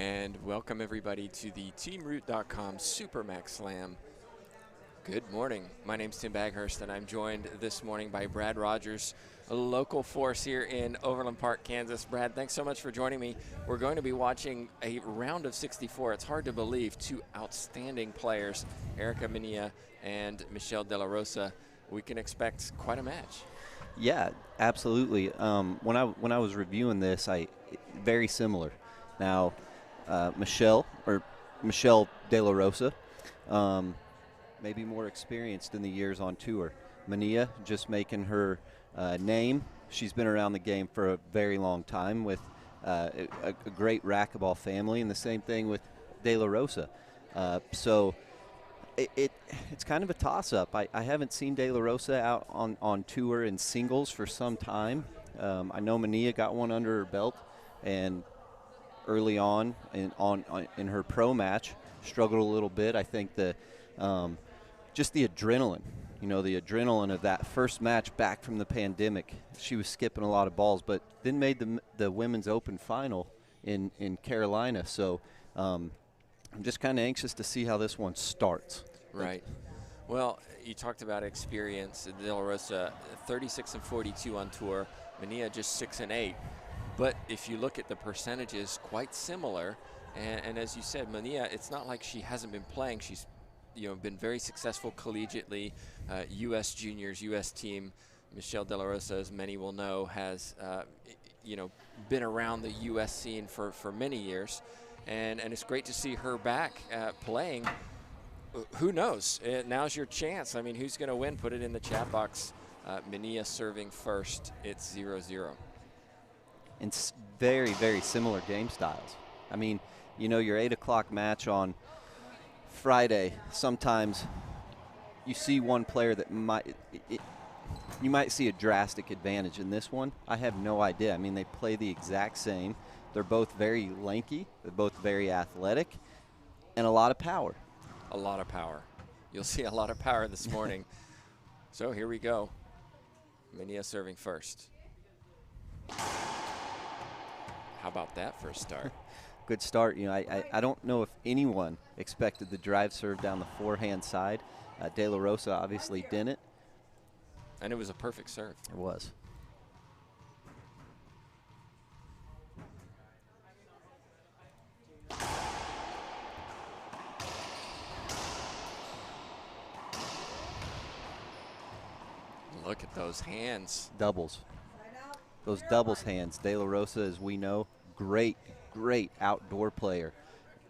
And welcome everybody to the TeamRoot.com SuperMax Slam. Good morning. My name's Tim Baghurst, and I'm joined this morning by Brad Rogers, a local force here in Overland Park, Kansas. Brad, thanks so much for joining me. We're going to be watching a round of 64. It's hard to believe, two outstanding players, Erica Manilla and Michelle De La Rosa. We can expect quite a match. Yeah, absolutely. When I was reviewing this, very similar. Now, Michelle De La Rosa, maybe more experienced in the years on tour. Manilla just making her name. She's been around the game for a very long time with a great racquetball family, and the same thing with De La Rosa. So it's kind of a toss-up. I haven't seen De La Rosa out on tour in singles for some time. I know Manilla got one under her belt, and early on in her pro match struggled a little bit. I think just the adrenaline, the adrenaline of that first match back from the pandemic. She was skipping a lot of balls, but then made the Women's Open final in Carolina. So I'm just kind of anxious to see how this one starts. Right. Well, you talked about experience. De La Rosa, 36-42 on tour. Manilla just 6-8. But if you look at the percentages, quite similar. And as you said, Manilla, it's not like she hasn't been playing. She's been very successful collegiately. U.S. juniors, U.S. team. Michelle De La Rosa, as many will know, has been around the U.S. scene for many years. And it's great to see her back playing. Who knows? Now's your chance. I mean, who's going to win? Put it in the chat box. Manilla serving first. It's 0-0. And very, very similar game styles. I mean, your 8 o'clock match on Friday, sometimes you see one player that you might see a drastic advantage. In this one, I have no idea. I mean, they play the exact same. They're both very lanky. They're both very athletic, and a lot of power. A lot of power. You'll see a lot of power this morning. So here we go. Manilla serving first. How about that for a start? Good start. I don't know if anyone expected the drive serve down the forehand side. De La Rosa obviously didn't. And it was a perfect serve. It was. Look at those hands. Doubles. Those doubles hands. De La Rosa, as we know, great outdoor player.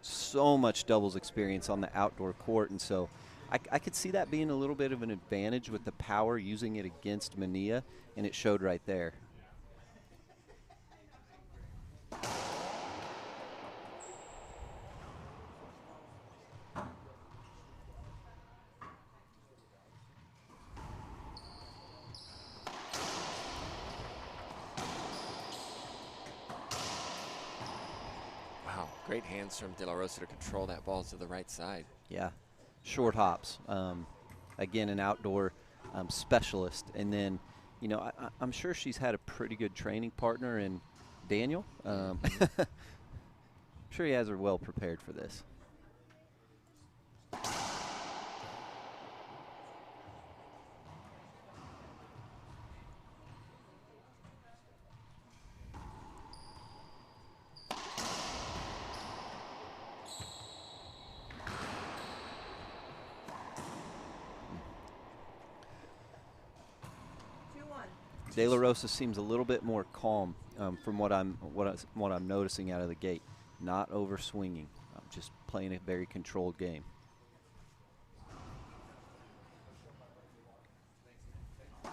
So much doubles experience on the outdoor court, and so I could see that being a little bit of an advantage with the power, using it against Manilla, and it showed right there. Great hands from De La Rosa to control that ball to the right side. Yeah, short hops. Again, an outdoor specialist. And then, I'm sure she's had a pretty good training partner in Daniel. I'm sure he has her well prepared for this. De La Rosa seems a little bit more calm from what I'm noticing out of the gate. Not over swinging, just playing a very controlled game. We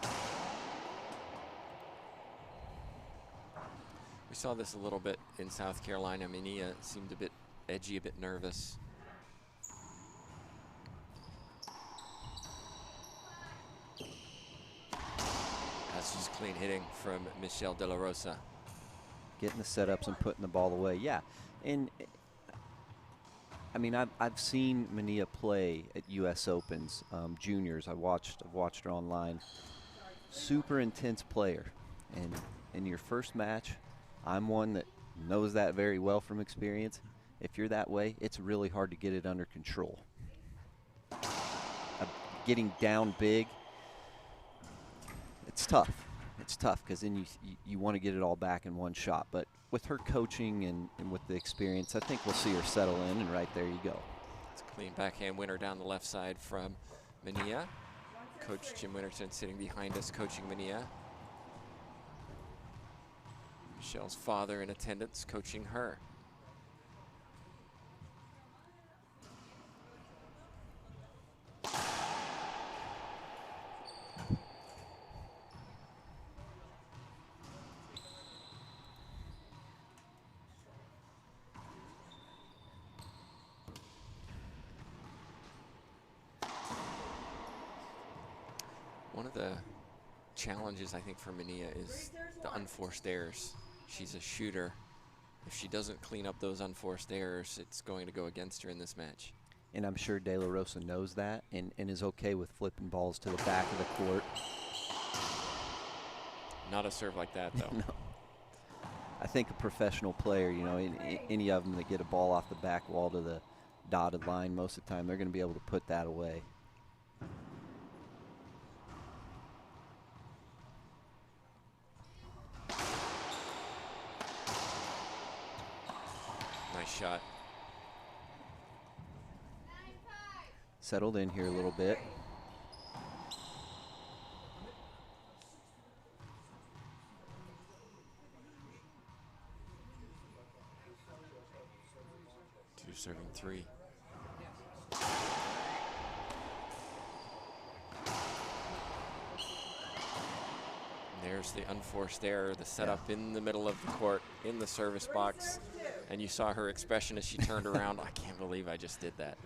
saw this a little bit in South Carolina. Manilla seemed a bit edgy, a bit nervous. That's just clean hitting from Michelle De La Rosa. Getting the setups and putting the ball away. Yeah, and I mean, I've seen Manilla play at U.S. Opens juniors. I've watched her online. Super intense player, and in your first match, I'm one that knows that very well from experience. if you're that way, it's really hard to get it under control. Getting down big, it's tough. It's tough because then you want to get it all back in one shot. But with her coaching and with the experience, I think we'll see her settle in, and right there you go. It's a clean backhand winner down the left side from Manilla. Coach Jim Winterton sitting behind us coaching Manilla. Michelle's father in attendance coaching her. One of the challenges, I think, for Manilla is the unforced errors. She's a shooter. If she doesn't clean up those unforced errors, it's going to go against her in this match. And I'm sure De La Rosa knows that and is okay with flipping balls to the back of the court. Not a serve like that, though. No. I think a professional player, you know, any of them that get a ball off the back wall to the dotted line, most of the time they're going to be able to put that away. Nice shot. Settled in here a little bit. Two serving three. There's the unforced error, the setup in the middle of the court, in the service box. And you saw her expression as she turned around. I can't believe I just did that.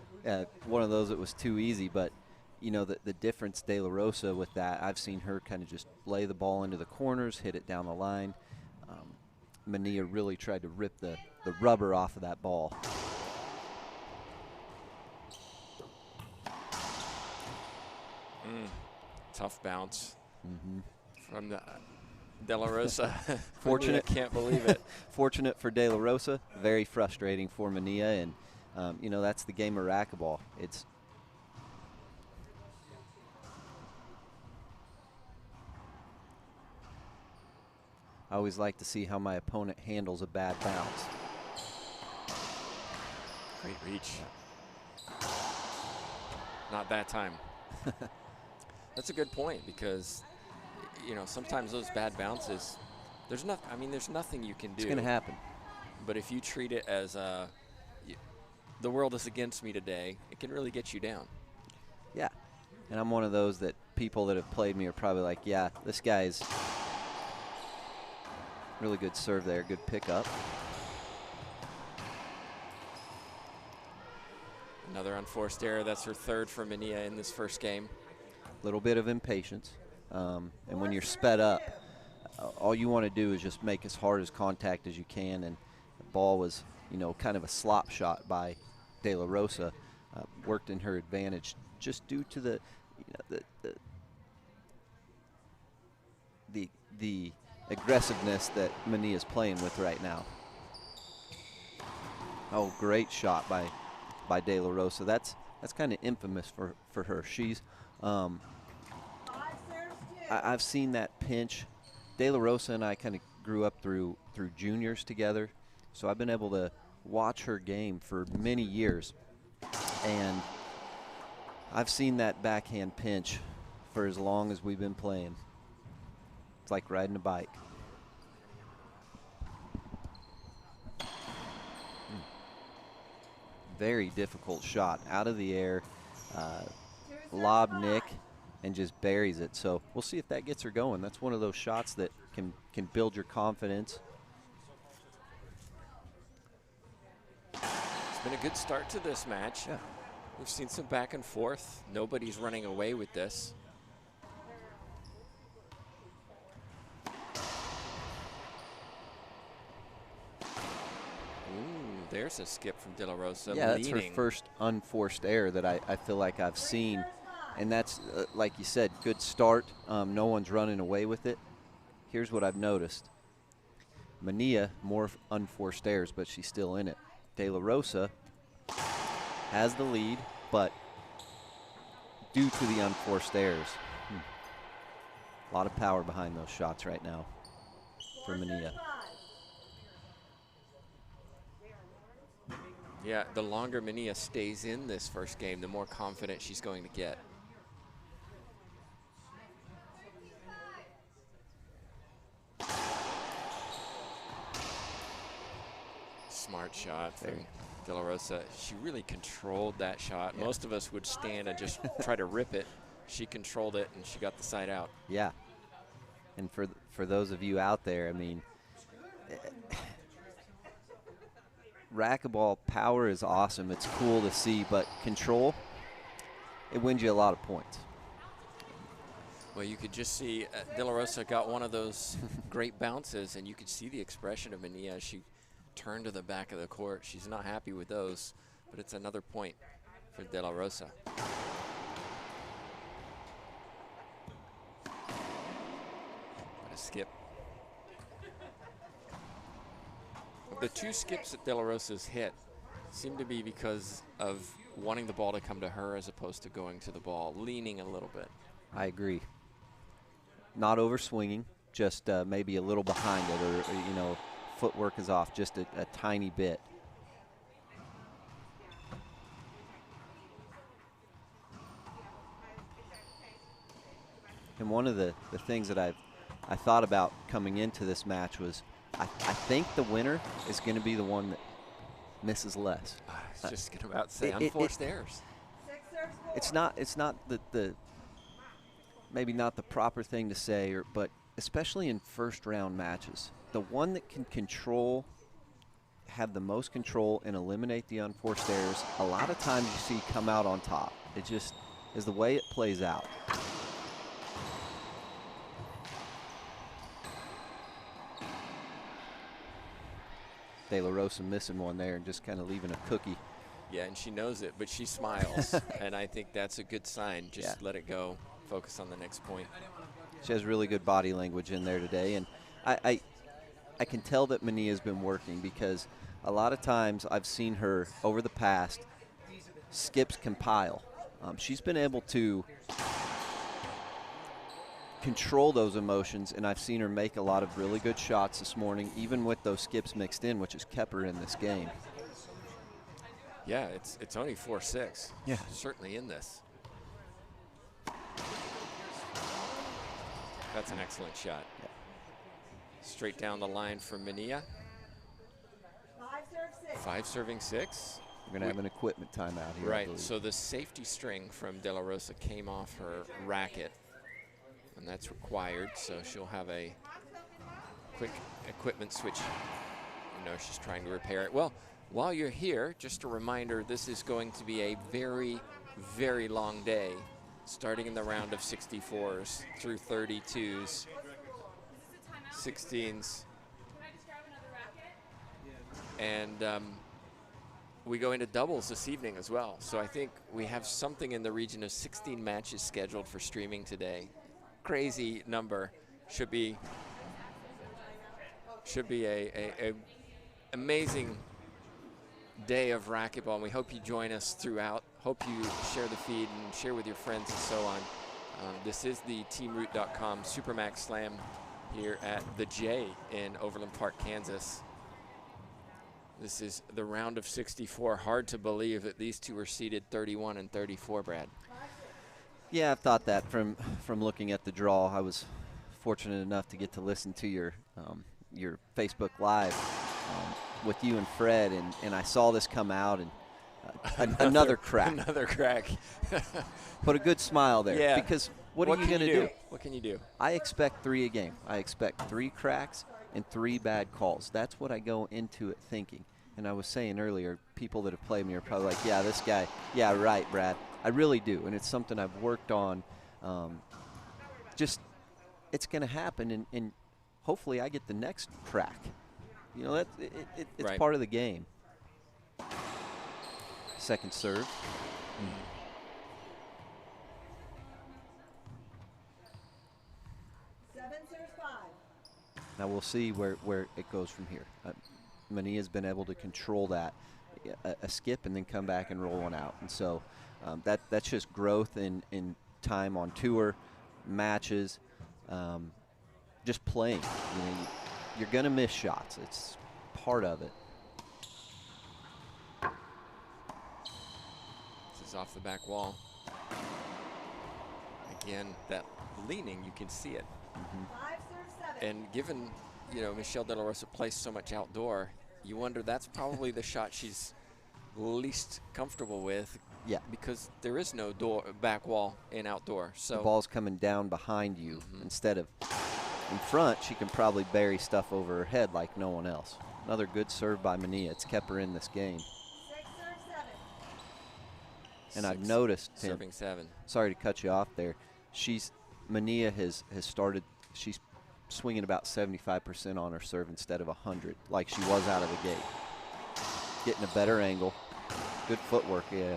One of those that was too easy, but you know the difference De La Rosa with that, I've seen her kind of just lay the ball into the corners, hit it down the line. Manilla really tried to rip the rubber off of that ball. Tough bounce from the De La Rosa. Fortunate. Can't believe it. Fortunate for De La Rosa, very frustrating for Manilla, and you know, that's the game of racquetball. I always like to see how my opponent handles a bad bounce. Great reach. Not that time. That's a good point, because you know, sometimes those bad bounces, there's nothing you can do. It's going to happen. But if you treat it as the world is against me today, it can really get you down. Yeah. And I'm one of those that people that have played me are probably like, yeah, this guy's really good serve there, good pickup. Another unforced error. That's her third for Manilla in this first game. Little bit of impatience. And when you're sped up, all you want to do is just make as hard as contact as you can. And the ball was, you know, kind of a slop shot by De La Rosa, worked in her advantage just due to the, you know, the aggressiveness that Manilla is playing with right now. Oh, great shot by De La Rosa. That's kind of infamous for her. She's I've seen that pinch. De La Rosa and I kind of grew up through juniors together, so I've been able to watch her game for many years, and I've seen that backhand pinch for as long as we've been playing. It's like riding a bike. Very difficult shot, out of the air, lob nick, and just buries it. So we'll see if that gets her going. That's one of those shots that can build your confidence. It's been a good start to this match. Yeah. We've seen some back and forth. Nobody's running away with this. There's a skip from De La Rosa. Yeah, that's her leading. first unforced error that I feel like I've seen. And that's, like you said, good start. No one's running away with it. Here's what I've noticed. Manilla, more unforced errors, but she's still in it. De La Rosa has the lead, but due to the unforced errors, a lot of power behind those shots right now for Manilla. Yeah, the longer Manilla stays in this first game, the more confident she's going to get. Smart shot from De La Rosa. She really controlled that shot. Yeah. Most of us would stand and just try to rip it. She controlled it, and she got the side out. Yeah. And for those of you out there, I mean, racquetball power is awesome. It's cool to see, but control, it wins you a lot of points. Well, you could just see De La Rosa got one of those great bounces, and you could see the expression of Manilla as she turned to the back of the court. She's not happy with those, but it's another point for De La Rosa. What a skip. The two skips that De La Rosa's hit seem to be because of wanting the ball to come to her as opposed to going to the ball, leaning a little bit. I agree. Not over swinging, just maybe a little behind it, or you know, footwork is off just a tiny bit. And one of the things that I thought about coming into this match was I think the winner is going to be the one that misses less. I was just about to say unforced errors. It's not the maybe not the proper thing to say, but especially in first round matches, the one that can have the most control and eliminate the unforced errors, a lot of times you see come out on top. It just is the way it plays out. De La Rosa missing one there and just kind of leaving a cookie. Yeah, and she knows it, but she smiles, and I think that's a good sign. Just let it go. Focus on the next point. She has really good body language in there today, and I can tell that Manilla's been working, because a lot of times I've seen her over the past, skips compile. She's been able to control those emotions, and I've seen her make a lot of really good shots this morning, even with those skips mixed in, which has kept her in this game. Yeah, it's only 4-6. Yeah. Certainly in this. That's an excellent shot. Yeah. Straight down the line for Manilla. 5 serving 6. We're going to have an equipment timeout here. Right, so the safety string from De La Rosa came off her racket, and that's required, so she'll have a quick equipment switch. You know, she's trying to repair it. Well, while you're here, just a reminder, this is going to be a very, very long day, starting in the round of 64s through 32s, 16s, and we go into doubles this evening as well. So I think we have something in the region of 16 matches scheduled for streaming today. Crazy number. Should be a amazing day of racquetball, and we hope you join us throughout. Hope you share the feed and share with your friends and so on. This is the TeamRoot.com SuperMax Slam here at the J in Overland Park, Kansas. This is the round of 64. Hard to believe that these two are seeded 31 and 34, Brad. Yeah, I've thought that from looking at the draw. I was fortunate enough to get to listen to your Facebook Live with you and Fred, and I saw this come out, and another crack. Another crack. Put a good smile there. Yeah. Because what are you going to do? What can you do? I expect 3 a game. I expect 3 cracks and 3 bad calls. That's what I go into it thinking. And I was saying earlier, people that have played me are probably like, yeah, this guy, yeah, right, Brad. I really do, and it's something I've worked on. Just, it's going to happen, and hopefully I get the next crack. You know, it's right. part of the game. Second serve. Now we'll see where it goes from here. Manilla's been able to control that. a skip and then come back and roll one out. And so that's just growth in time on tour, matches, just playing. You know, you're going to miss shots. It's part of it. This is off the back wall. Again, that leaning, you can see it. And given, you know, Michelle De La Rosa plays so much outdoor, you wonder that's probably the shot she's least comfortable with. Yeah. Because there is no back wall in outdoor. So the ball's coming down behind you instead of in front. She can probably bury stuff over her head like no one else. Another good serve by Manilla. It's kept her in this game. And I've noticed, Tim, serving 7. Sorry to cut you off there. Manilla has started. She's swinging about 75% on her serve instead of 100, like she was out of the gate. Getting a better angle. Good footwork, yeah.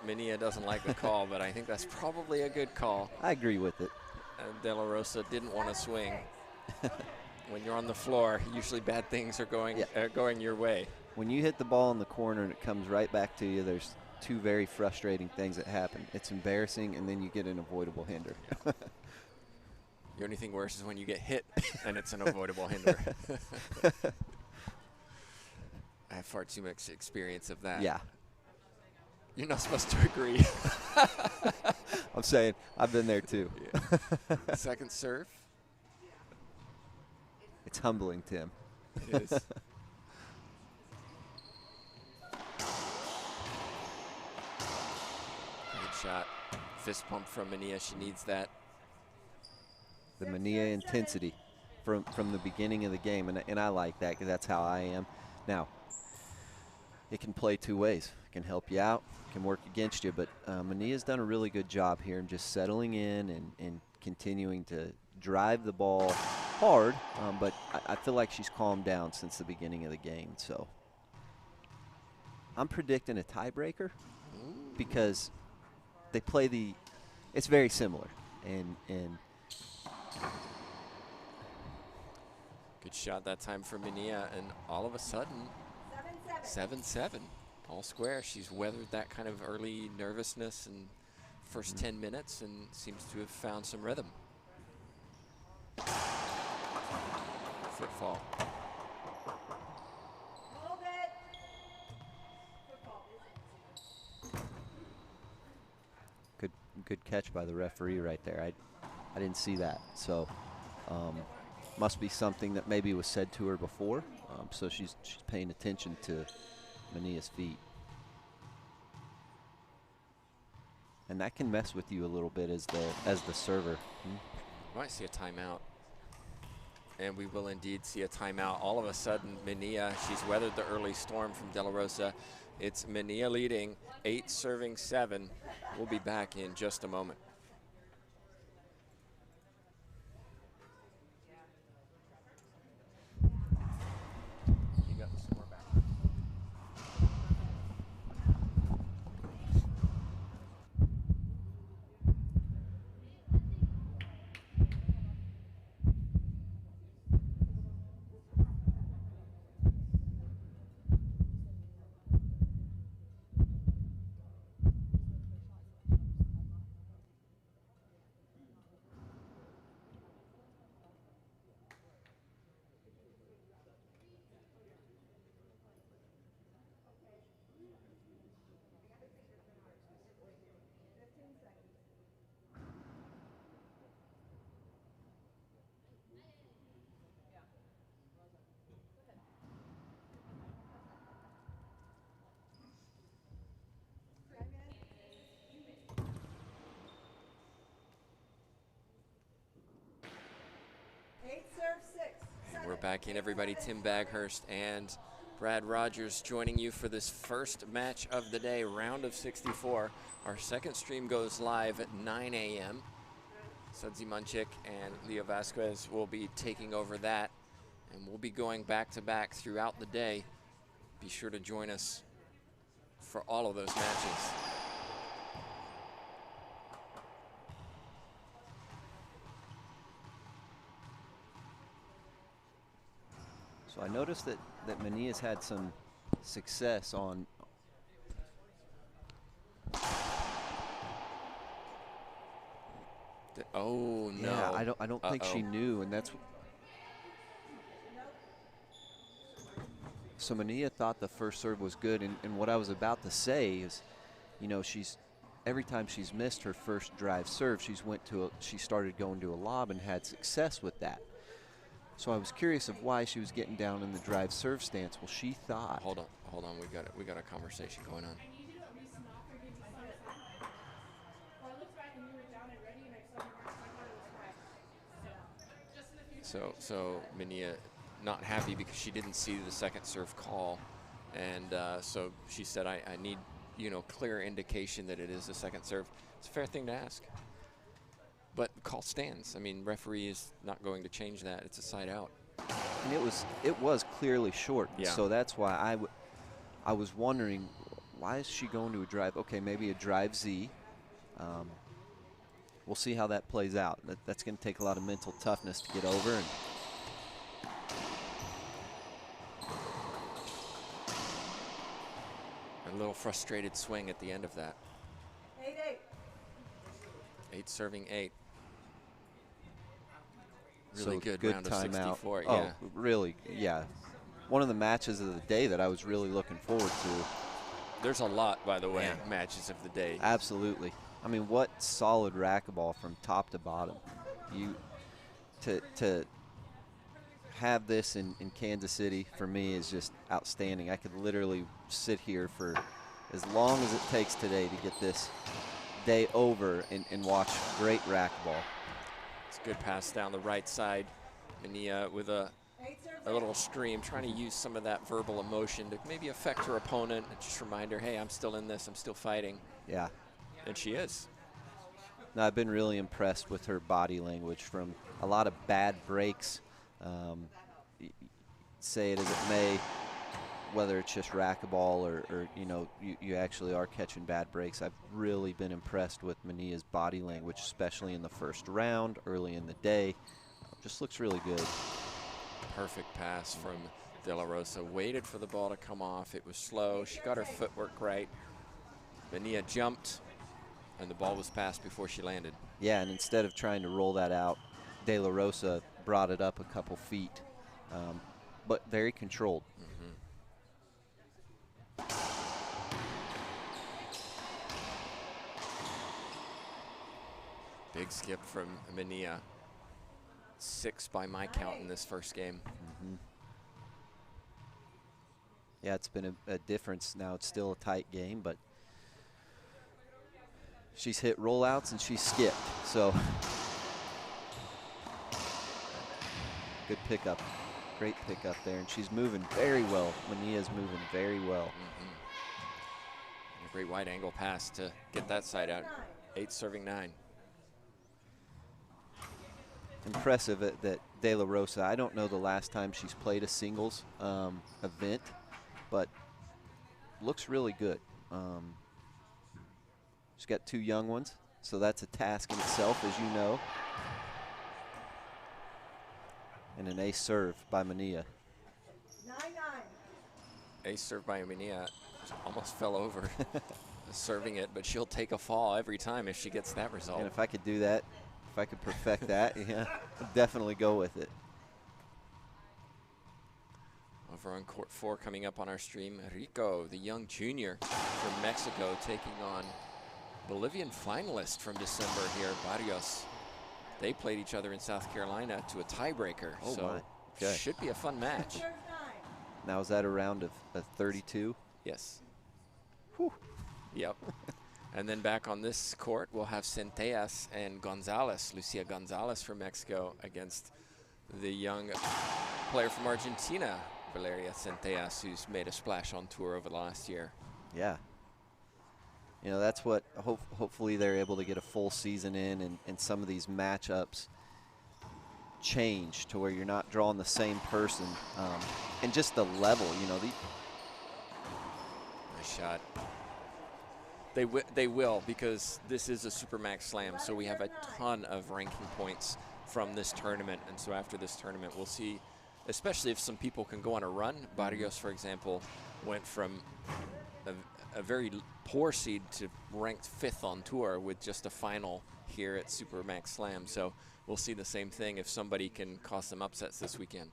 Manilla doesn't like the call, but I think that's probably a good call. I agree with it. De La Rosa didn't want to swing. When you're on the floor, usually bad things are going your way. When you hit the ball in the corner and it comes right back to you, there's two very frustrating things that happen. It's embarrassing, and then you get an avoidable hinder. The only thing worse is when you get hit and it's an avoidable hinder. I have far too much experience of that. Yeah. You're not supposed to agree. I'm saying I've been there too. Yeah. Second serve. It's humbling, Tim. It is. Good shot. Fist pump from Manilla. She needs that. The Manilla intensity from the beginning of the game, and I like that because that's how I am. Now, it can play two ways. It can help you out, can work against you, but Manilla's done a really good job here in just settling in and continuing to drive the ball hard, but I feel like she's calmed down since the beginning of the game. So I'm predicting a tiebreaker because they play it's very similar, and good shot that time for Manilla, and all of a sudden 7-7 all square. She's weathered that kind of early nervousness in first 10 minutes and seems to have found some rhythm. Footfall. Good catch by the referee right there. I didn't see that. So must be something that maybe was said to her before. So she's paying attention to Manilla's feet. And that can mess with you a little bit as the server. Might see a timeout. And we will indeed see a timeout. All of a sudden, Manilla, she's weathered the early storm from De La Rosa. It's Manilla leading, 8 serving 7. We'll be back in just a moment. You got the score back. We're back in, everybody. Tim Baghurst and Brad Rogers joining you for this first match of the day, round of 64. Our second stream goes live at 9 a.m. Sudsy Munchik and Leo Vasquez will be taking over that, and we'll be going back-to-back throughout the day. Be sure to join us for all of those matches. I noticed that Manilla's had some success on. Oh no! Yeah, I don't think she knew, and that's. So Manilla thought the first serve was good, and what I was about to say is, you know, every time she's missed her first drive serve, she started going to a lob and had success with that. So I was curious of why she was getting down in the drive serve stance. Well, she thought. Hold on. We got a conversation going on. So Manilla not happy because she didn't see the second serve call, and so she said, I need, you know, clear indication that it is a second serve. It's a fair thing to ask. But call stands. I mean, referee is not going to change that. It's a side out. And it was clearly short. Yeah. So that's why I was wondering, why is she going to a drive? Okay, maybe a drive Z. We'll see how that plays out. That's going to take a lot of mental toughness to get over. And a little frustrated swing at the end of that. 8-8. 8 serving 8. so Really good round of timeout. 64. Oh, yeah. really? Yeah. One of the matches of the day that I was really looking forward to. There's a lot, by the way, matches of the day. Absolutely. I mean, what solid racquetball from top to bottom. To have this in Kansas City, for me, is just outstanding. I could literally sit here for as long as it takes today to get this day over and watch great racquetball. It's a good pass down the right side. Manilla with a little stream, trying to use some of that verbal emotion to maybe affect her opponent and just remind her, hey, I'm still in this, I'm still fighting. Yeah. And she is. No, I've been really impressed with her body language from a lot of bad breaks. Say it as it may, whether it's just racquetball or you know, you actually are catching bad breaks. I've really been impressed with Manilla's body language, especially in the first round, early in the day. Just looks really good. Perfect pass from De La Rosa. Waited for the ball to come off. It was slow. She got her footwork right. Manilla jumped, and the ball was passed before she landed. Yeah, and instead of trying to roll that out, De La Rosa brought it up a couple feet, but very controlled. Big skip from Manilla. 6 by my count in this first game. Yeah, it's been a difference. Now it's still a tight game, but she's hit rollouts and she's skipped. So good pickup. Great pickup there. And she's moving very well. Manilla's moving very well. A great wide angle pass to get that side out. 8 serving 9. Impressive that De La Rosa, I don't know the last time she's played a singles event, but looks really good. She's got 2 young ones, so that's a task in itself, as you know. And an ace serve by Manilla. 9-9. Ace serve by Manilla. Almost fell over serving it, but she'll take a fall every time if she gets that result. And if I could do that, if I could perfect that, yeah, I'd definitely go with it. Over on court 4 coming up on our stream, Rico, the young junior from Mexico, taking on Bolivian finalist from December here, Barrios. They played each other in South Carolina to a tiebreaker, Oh so my. Okay. should be a fun match. Now is that a round of 32? Yes. Whew. Yep. And then back on this court, we'll have Centellas and Gonzalez, Lucia Gonzalez from Mexico, against the young player from Argentina, Valeria Centellas, who's made a splash on tour over the last year. Yeah. You know, that's what hopefully they're able to get a full season in, and some of these matchups change to where you're not drawing the same person. And just the level, you know. Nice shot. They will, because this is a SuperMax Slam, so we have a ton of ranking points from this tournament. And so after this tournament, we'll see especially if some people can go on a run. Barrios, for example, went from a very poor seed to ranked 5th on tour with just a final here at SuperMax Slam. So we'll see the same thing if somebody can cause some upsets this weekend.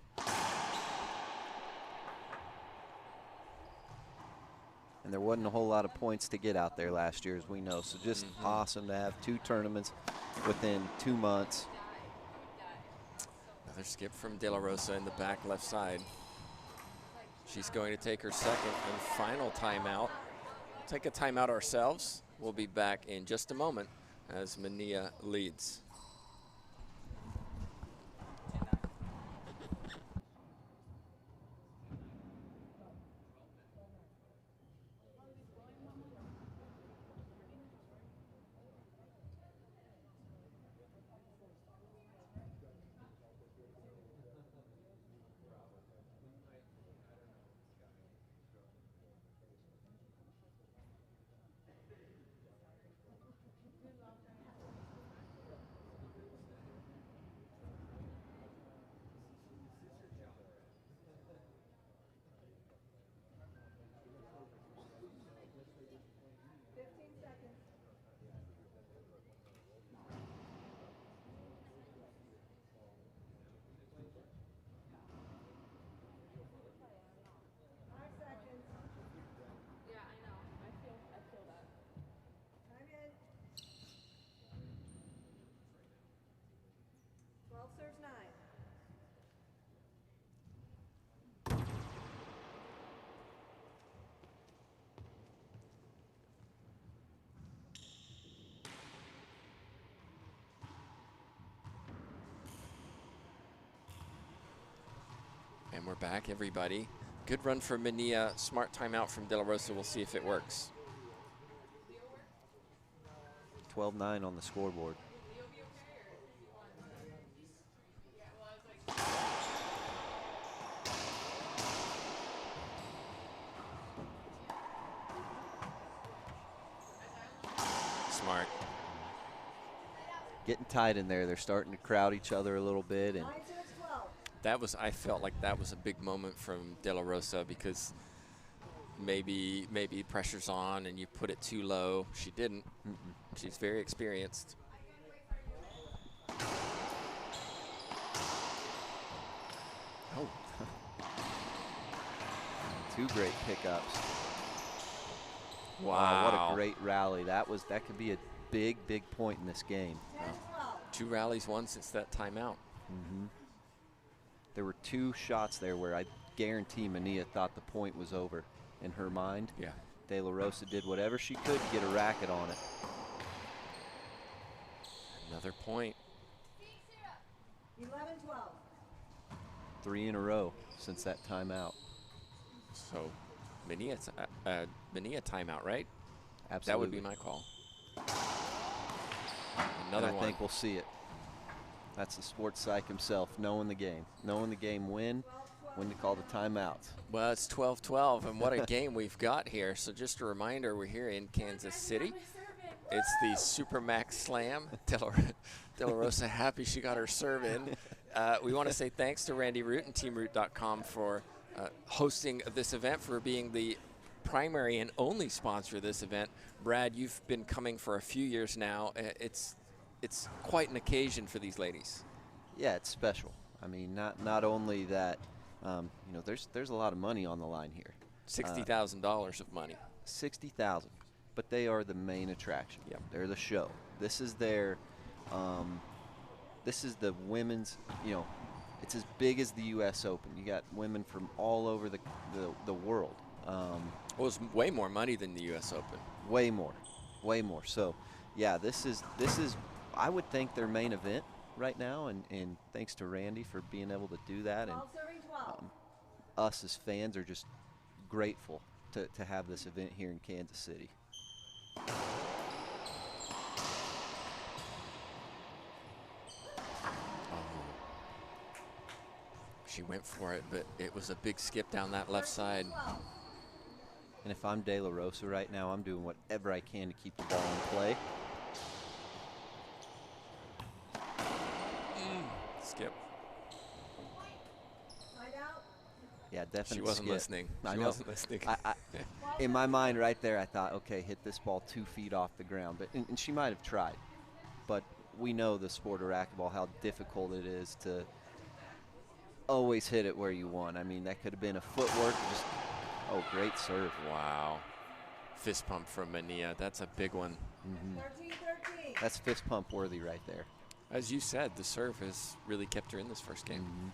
And there wasn't a whole lot of points to get out there last year, as we know. So just awesome to have 2 tournaments within 2 months. Another skip from De La Rosa in the back left side. She's going to take her second and final timeout. Take a timeout ourselves. We'll be back in just a moment as Manilla leads. Serves 9. And we're back, everybody. Good run for Manilla. Smart timeout from De La Rosa. We'll see if it works. 12-9 on the scoreboard. Smart. Getting tight in there. They're starting to crowd each other a little bit. And that was, I felt like that was a big moment from De La Rosa because maybe pressure's on and you put it too low. She didn't. She's very experienced. Oh. 2 great pickups. Wow. What a great rally. That could be a big point in this game. 2 rallies won since that timeout. There were 2 shots there where I guarantee Manilla thought the point was over in her mind. Yeah. De La Rosa did whatever she could to get a racket on it. Another point. 11-12. 3 in a row since that timeout. So Manilla timeout, right? Absolutely. That would be my call. Another and I one. think we'll see it. That's the sports psych himself, knowing the game. Knowing the game when to call the timeouts. Well, it's 12-12, and what a game we've got here. So just a reminder, we're here in Kansas City. It's the SuperMax Slam. De La Rosa happy she got her serve in. We want to say thanks to Randy Root and TeamRoot.com for hosting this event, for being the primary and only sponsor of this event. Brad, you've been coming for a few years now. It's quite an occasion for these ladies. Yeah, it's special. I mean, not only that, there's a lot of money on the line here. $60,000 of money. $60,000, but they are the main attraction. Yep. They're the show. This is their, this is the women's. It's as big as the U.S. Open. You got women from all over the world. Well, it's way more money than the U.S. Open. Way more. So, yeah, this is I would think their main event right now, and thanks to Randy for being able to do that, and us as fans are just grateful to have this event here in Kansas City. She went for it, but it was a big skip down that left side. And if I'm De La Rosa right now, I'm doing whatever I can to keep the ball in play. Skip. Yeah, definitely. She wasn't listening. I She know. wasn't listening. In my mind right there, I thought, okay, hit this ball 2 feet off the ground. And she might have tried. But we know the sport of racquetball, how difficult it is to always hit it where you want. I mean, that could have been a footwork. Oh, great serve. Wow. Fist pump from Manilla. That's a big one. 13-13. That's fist pump worthy right there. As you said, the serve has really kept her in this first game.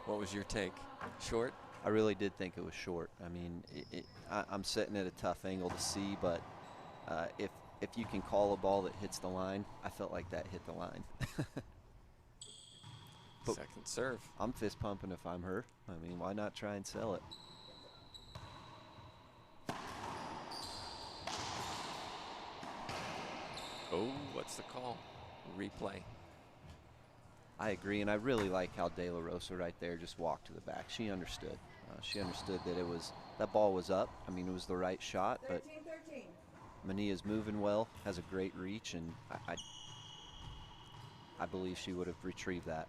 What was your take? Short? I really did think it was short. I mean, I'm sitting at a tough angle to see, but if you can call a ball that hits the line, I felt like that hit the line. But second serve. I'm fist pumping if I'm her. I mean, why not try and sell it? Oh, what's the call? Replay. I agree, and I really like how De La Rosa right there just walked to the back. She understood. She understood that that ball was up. I mean, it was the right shot, but 13-13. Manilla's moving well, has a great reach, and I believe she would have retrieved that.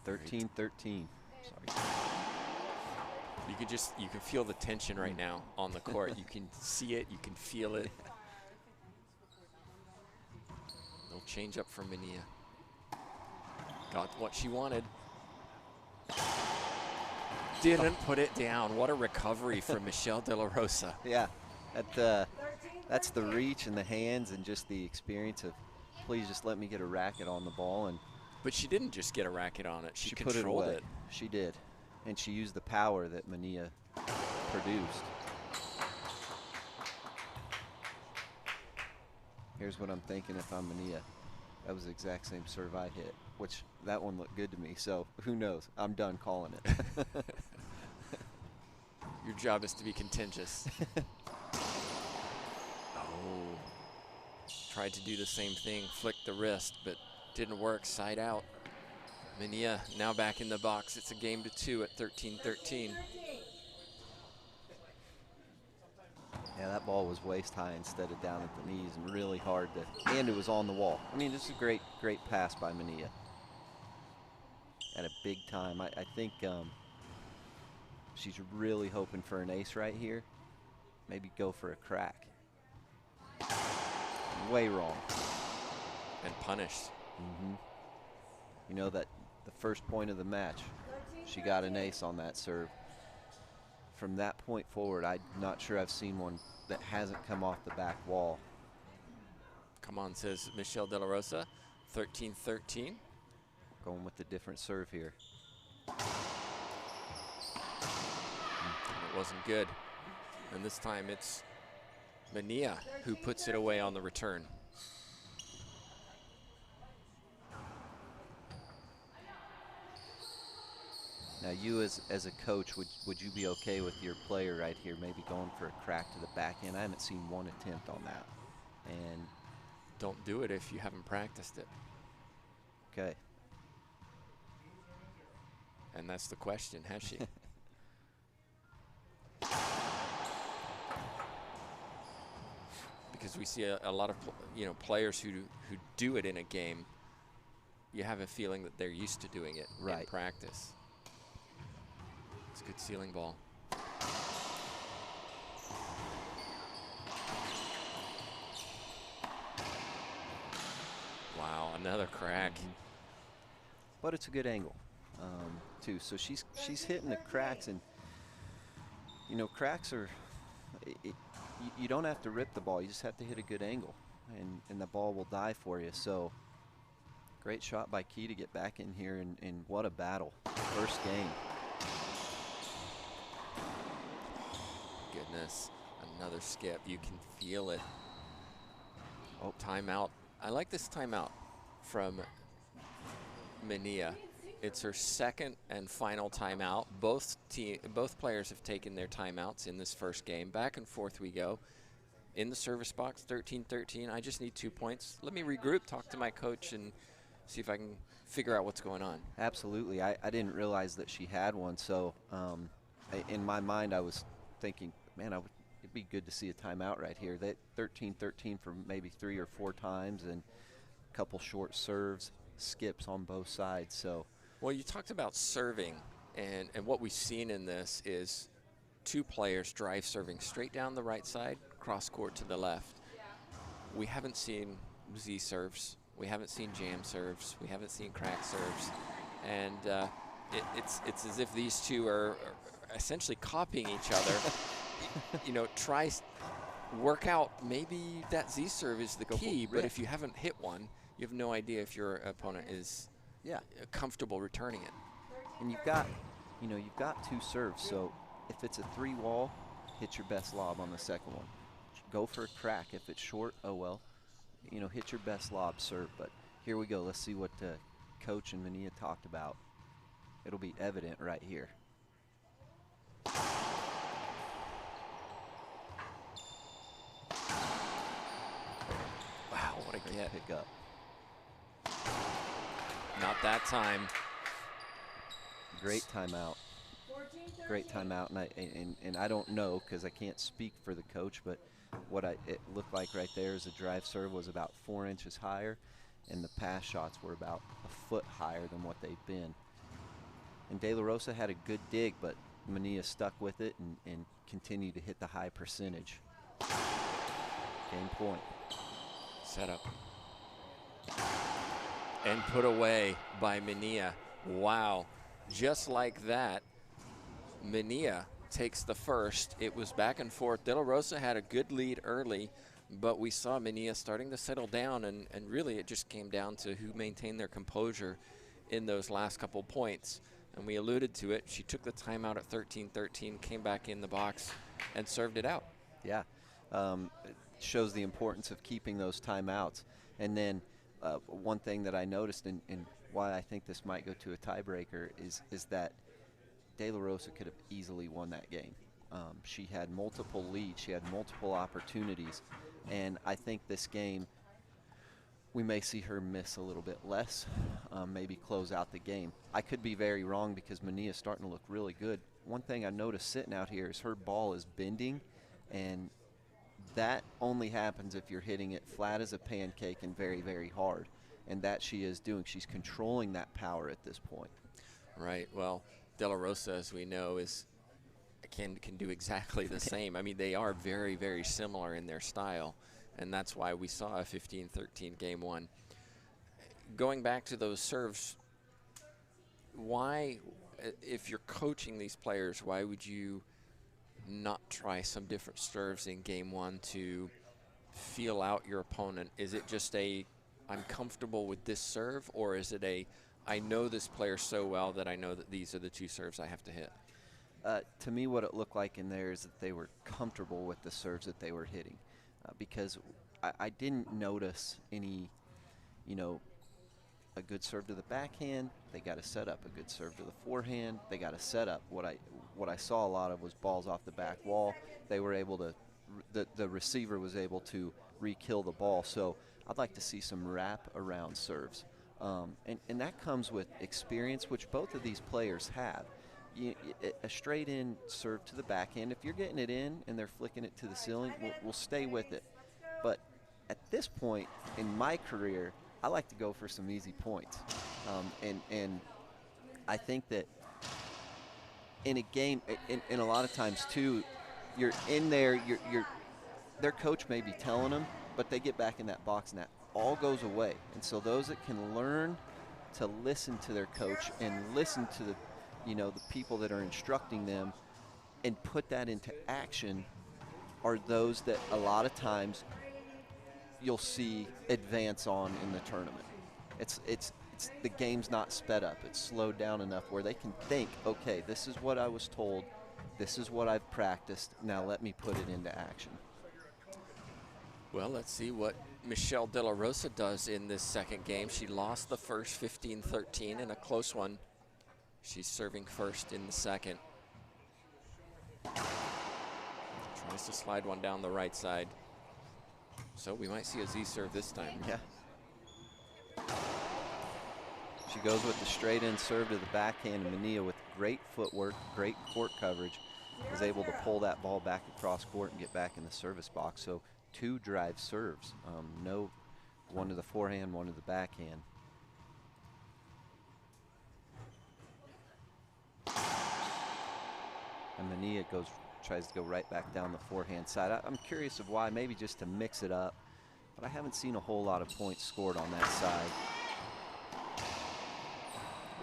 13-13. Sorry. You can feel the tension right now on the court. You can see it, you can feel it. No change up for Manilla. Got what she wanted. Didn't put it down. What a recovery from Michelle De La Rosa. Yeah, that's the reach and the hands and just the experience of, please just let me get a racket on the ball. But she didn't just get a racket on it. She put it controlled away. it. She did, and she used the power that Manilla produced. Here's what I'm thinking if I'm Manilla. That was the exact same serve I hit, which that one looked good to me. So who knows? I'm done calling it. Your job is to be contentious. Oh. Tried to do the same thing, flicked the wrist, but didn't work, side out. Manilla now back in the box. It's a game to 2 at 13-13. Yeah, that ball was waist high instead of down at the knees and really hard to, and it was on the wall. I mean, this is a great pass by Manilla at a big time. I think she's really hoping for an ace right here. Maybe go for a crack. Way wrong. And punished. You know that the first point of the match, she got an ace on that serve. From that point forward, I'm not sure I've seen one that hasn't come off the back wall. Come on, says Michelle De La Rosa. 13-13. Going with the different serve here. And it wasn't good. And this time it's Manilla who puts it away on the return. Now, you as a coach, would you be okay with your player right here maybe going for a crack to the back end? I haven't seen one attempt on that. And don't do it if you haven't practiced it. Okay. And that's the question, has she? Because we see a lot of players who do it in a game. You have a feeling that they're used to doing it in practice. It's a good ceiling ball. Wow, another crack. But it's a good angle, too. So she's hitting the cracks, and cracks are. You don't have to rip the ball. You just have to hit a good angle, and the ball will die for you. So great shot by Key to get back in here, and what a battle. First game. Goodness, another skip. You can feel it. Oh, timeout. I like this timeout from Manilla. It's her second and final timeout. Both players have taken their timeouts in this first game. Back and forth we go. In the service box, 13-13. I just need 2 points. Let me regroup, talk to my coach, and see if I can figure out what's going on. Absolutely. I didn't realize that she had one, so in my mind, I was thinking, man, it'd be good to see a timeout right here. That 13-13 for maybe 3 or 4 times, and a couple short serves, skips on both sides. So, well, you talked about serving, and what we've seen in this is 2 players drive serving straight down the right side, cross court to the left. We haven't seen Z serves. We haven't seen jam serves. We haven't seen crack serves. And it's as if these 2 are essentially copying each other. You know, work out maybe that Z serve is the key, but if you haven't hit one, you have no idea if your opponent is comfortable returning it. And you've got 2 serves, so if it's a 3-wall, hit your best lob on the second one. Go for a crack. If it's short, oh well, hit your best lob serve. But here we go. Let's see what Coach and Manilla talked about. It'll be evident right here. Wow, what a get. Pick up. Not that time. Great timeout. Great timeout, and I don't know because I can't speak for the coach, but what it looked like right there is the drive serve was about 4 inches higher, and the pass shots were about a foot higher than what they've been. And De La Rosa had a good dig, but Manilla stuck with it and continued to hit the high percentage. Game point. Set up. And put away by Manilla. Wow. Just like that, Manilla takes the first. It was back and forth. De La Rosa had a good lead early, but we saw Manilla starting to settle down, and really it just came down to who maintained their composure in those last couple points. And we alluded to it. She took the timeout at 13-13, came back in the box, and served it out. Yeah. It shows the importance of keeping those timeouts. And then one thing that I noticed and why I think this might go to a tiebreaker is that De La Rosa could have easily won that game. She had multiple leads. She had multiple opportunities. And I think this game, we may see her miss a little bit less, maybe close out the game. I could be very wrong because Manilla's starting to look really good. One thing I noticed sitting out here is her ball is bending, and that only happens if you're hitting it flat as a pancake and very, very hard. And that she is doing. She's controlling that power at this point. Right. Well, De La Rosa, as we know, can do exactly the same. I mean, they are very, very similar in their style, and that's why we saw a 15-13 game 1. Going back to those serves, why, if you're coaching these players, why would you not try some different serves in game 1 to feel out your opponent? Is it just I'm comfortable with this serve, or is it I know this player so well that I know that these are the 2 serves I have to hit? To me, what it looked like in there is that they were comfortable with the serves that they were hitting, because I didn't notice any, a good serve to the backhand. They got to set up a good serve to the forehand. They got to set up. What I saw a lot of was balls off the back wall. They were able to, the receiver was able to re-kill the ball. So I'd like to see some wrap around serves. And that comes with experience, which both of these players have. A straight-in serve to the backhand, if you're getting it in and they're flicking it to the ceiling, we'll stay with it. But at this point in my career, I like to go for some easy points. And I think that in a game, and a lot of times too, you're in there, their coach may be telling them, but they get back in that box and that all goes away. And so those that can learn to listen to their coach and listen to the people that are instructing them and put that into action are those that a lot of times you'll see advance on in the tournament. It's the game's not sped up. It's slowed down enough where they can think, okay, this is what I was told, this is what I've practiced, now let me put it into action. Well, let's see what Michelle De La Rosa does in this second game. She lost the first 15-13 in a close one. She's serving first in the second. Tries to slide one down the right side. So we might see a Z serve this time. Yeah. She goes with the straight in serve to the backhand, and Manilla with great footwork, great court coverage, is able to pull that ball back across court and get back in the service box. So 2 drive serves, no, one to the forehand, one to the backhand. And Manilla tries to go right back down the forehand side. I'm curious of why, maybe just to mix it up, but I haven't seen a whole lot of points scored on that side.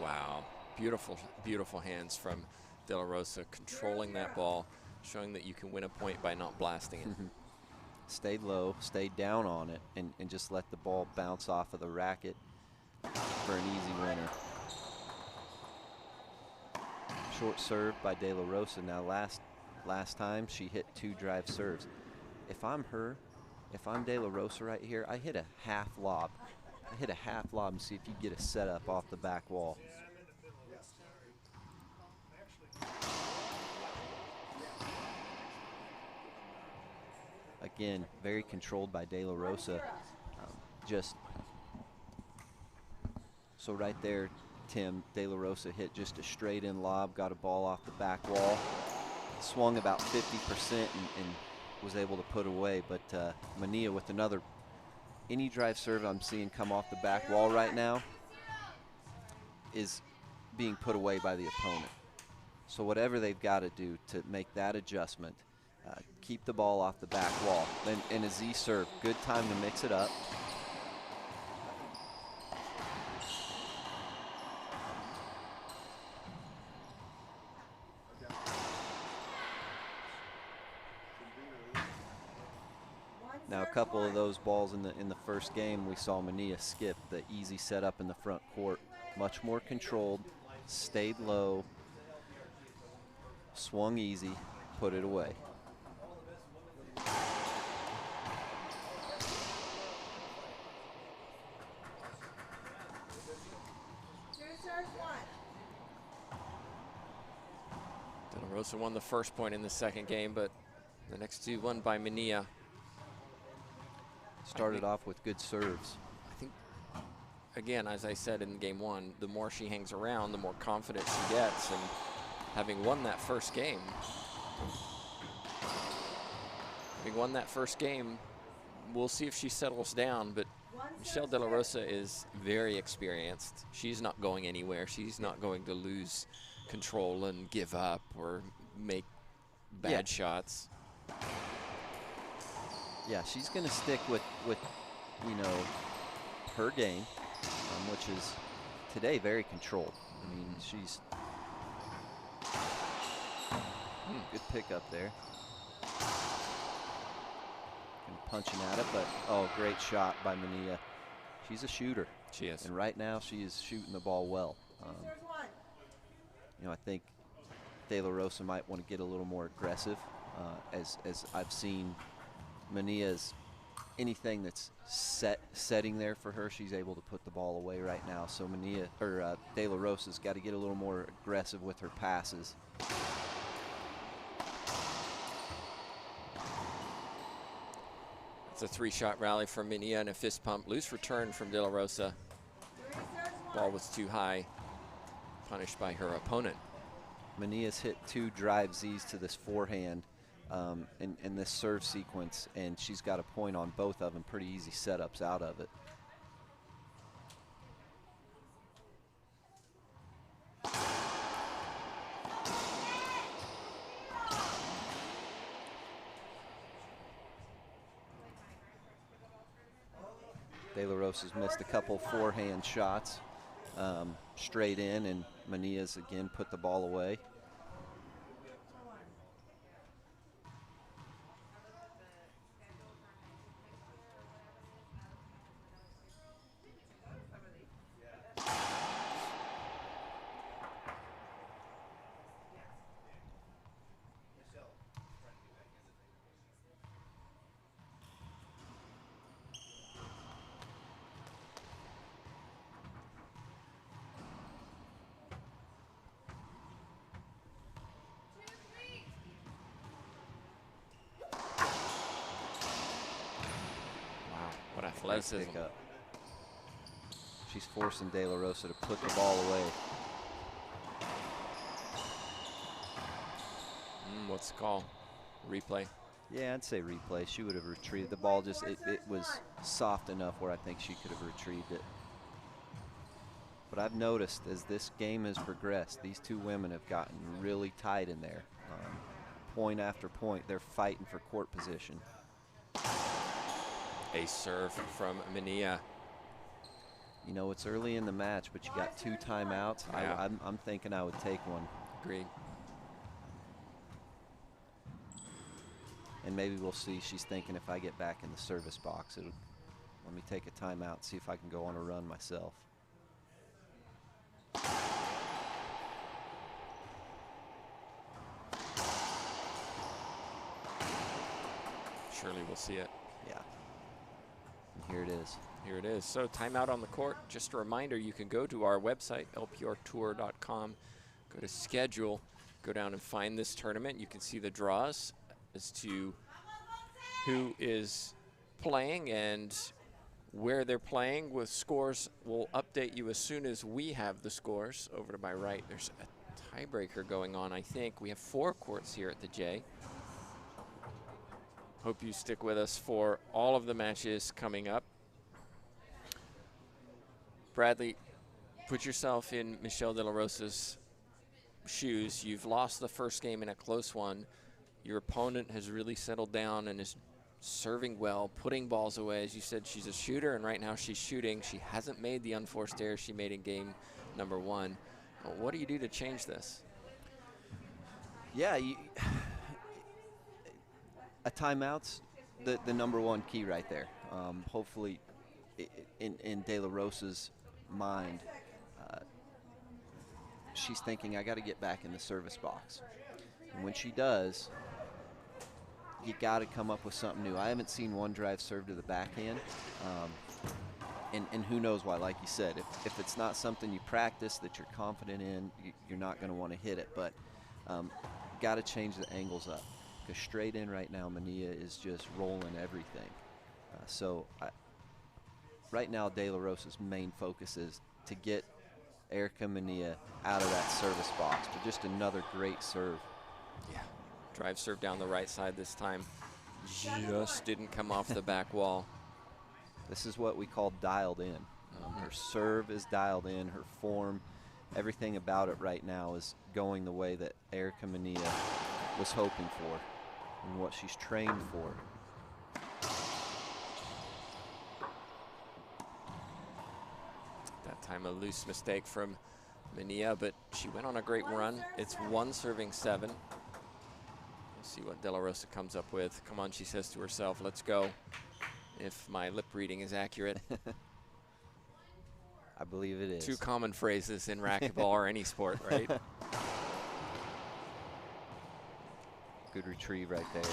Wow, beautiful, beautiful hands from De La Rosa, controlling that ball, showing that you can win a point by not blasting it. Stayed low, stayed down on it, and just let the ball bounce off of the racket for an easy winner. Short serve by De La Rosa. Now last time she hit 2 drive serves. If I'm her, if I'm De La Rosa right here, I hit a half lob. I hit a half lob and see if you get a setup off the back wall. Again, very controlled by De La Rosa. So right there, Tim, De La Rosa hit just a straight in lob, got a ball off the back wall, swung about 50% and was able to put away. But Manilla with any drive serve I'm seeing come off the back wall right now is being put away by the opponent. So whatever they've got to do to make that adjustment, keep the ball off the back wall. Then in a Z serve, good time to mix it up. Now a couple of those balls in the first game, we saw Manilla skip the easy setup in the front court. Much more controlled, stayed low, swung easy, put it away. De La Rosa won the first point in the second game, but the next 2 won by Manilla. Started off with good serves. I think, again, as I said in game 1, the more she hangs around, the more confident she gets. And having won that first game, we'll see if she settles down. But Michelle De La Rosa is very experienced. She's not going anywhere. She's not going to lose control and give up or make bad shots. Yeah, she's going to stick with her game, which is today very controlled. I mean, she's good pickup there. And punching at it, but great shot by Manilla. She's a shooter. She is. And right now she is shooting the ball well. I think De La Rosa might want to get a little more aggressive, as I've seen Manilla's anything that's setting there for her, she's able to put the ball away right now. So De La Rosa's got to get a little more aggressive with her passes. It's a 3-shot rally from Manilla and a fist pump. Loose return from De La Rosa. Ball was too high, punished by her opponent. Manilla's hit 2 drive Z's to this forehand in this serve sequence, and she's got a point on both of them. Pretty easy setups out of it. De La Rosa's missed a couple forehand shots straight in, and Manilla's again put the ball away. Athleticism. She's forcing De La Rosa to put the ball away. What's the call? Replay. Yeah, I'd say replay. She would have retrieved the ball. Just it was soft enough where I think she could have retrieved it. But I've noticed as this game has progressed, these two women have gotten really tight in there. Point after point, they're fighting for court position. A serve from Manilla. You know, it's early in the match, but you got 2 timeouts. Yeah. I'm thinking I would take one. Agreed. And maybe we'll see. She's thinking if I get back in the service box, let me take a timeout, see if I can go on a run myself. Surely we'll see it. Yeah. And here it is. Here it is. So timeout on the court. Just a reminder, you can go to our website, lprtour.com, go to schedule, go down and find this tournament. You can see the draws as to who is playing and where they're playing with scores. We'll update you as soon as we have the scores. Over to my right, there's a tiebreaker going on, I think. We have 4 courts here at the J. Hope you stick with us for all of the matches coming up. Bradley, put yourself in Michelle De La Rosa's shoes. You've lost the first game in a close one. Your opponent has really settled down and is serving well, putting balls away. As you said, she's a shooter, and right now she's shooting. She hasn't made the unforced error she made in game number 1. What do you do to change this? Yeah, a timeout's the number 1 key right there. Hopefully, in De La Rosa's mind, she's thinking, I got to get back in the service box. And when she does, you got to come up with something new. I haven't seen one drive serve to the backhand, and who knows why. Like you said, if it's not something you practice that you're confident in, you're not going to want to hit it. But got to change the angles up, because straight in right now, Manilla is just rolling everything. Right now, De La Rosa's main focus is to get Erica Manilla out of that service box, but just another great serve. Yeah, drive serve down the right side this time. Just didn't come off the back wall. This is what we call dialed in. Her serve is dialed in, her form, everything about it right now is going the way that Erica Manilla was hoping for and what she's trained for. That time a loose mistake from Manilla, but she went on a great run. It's 1 serving 7. We'll see what De La Rosa comes up with. Come on, she says to herself, let's go. If my lip reading is accurate. I believe it is. 2 common phrases in racquetball or any sport, right? Good retrieve right there.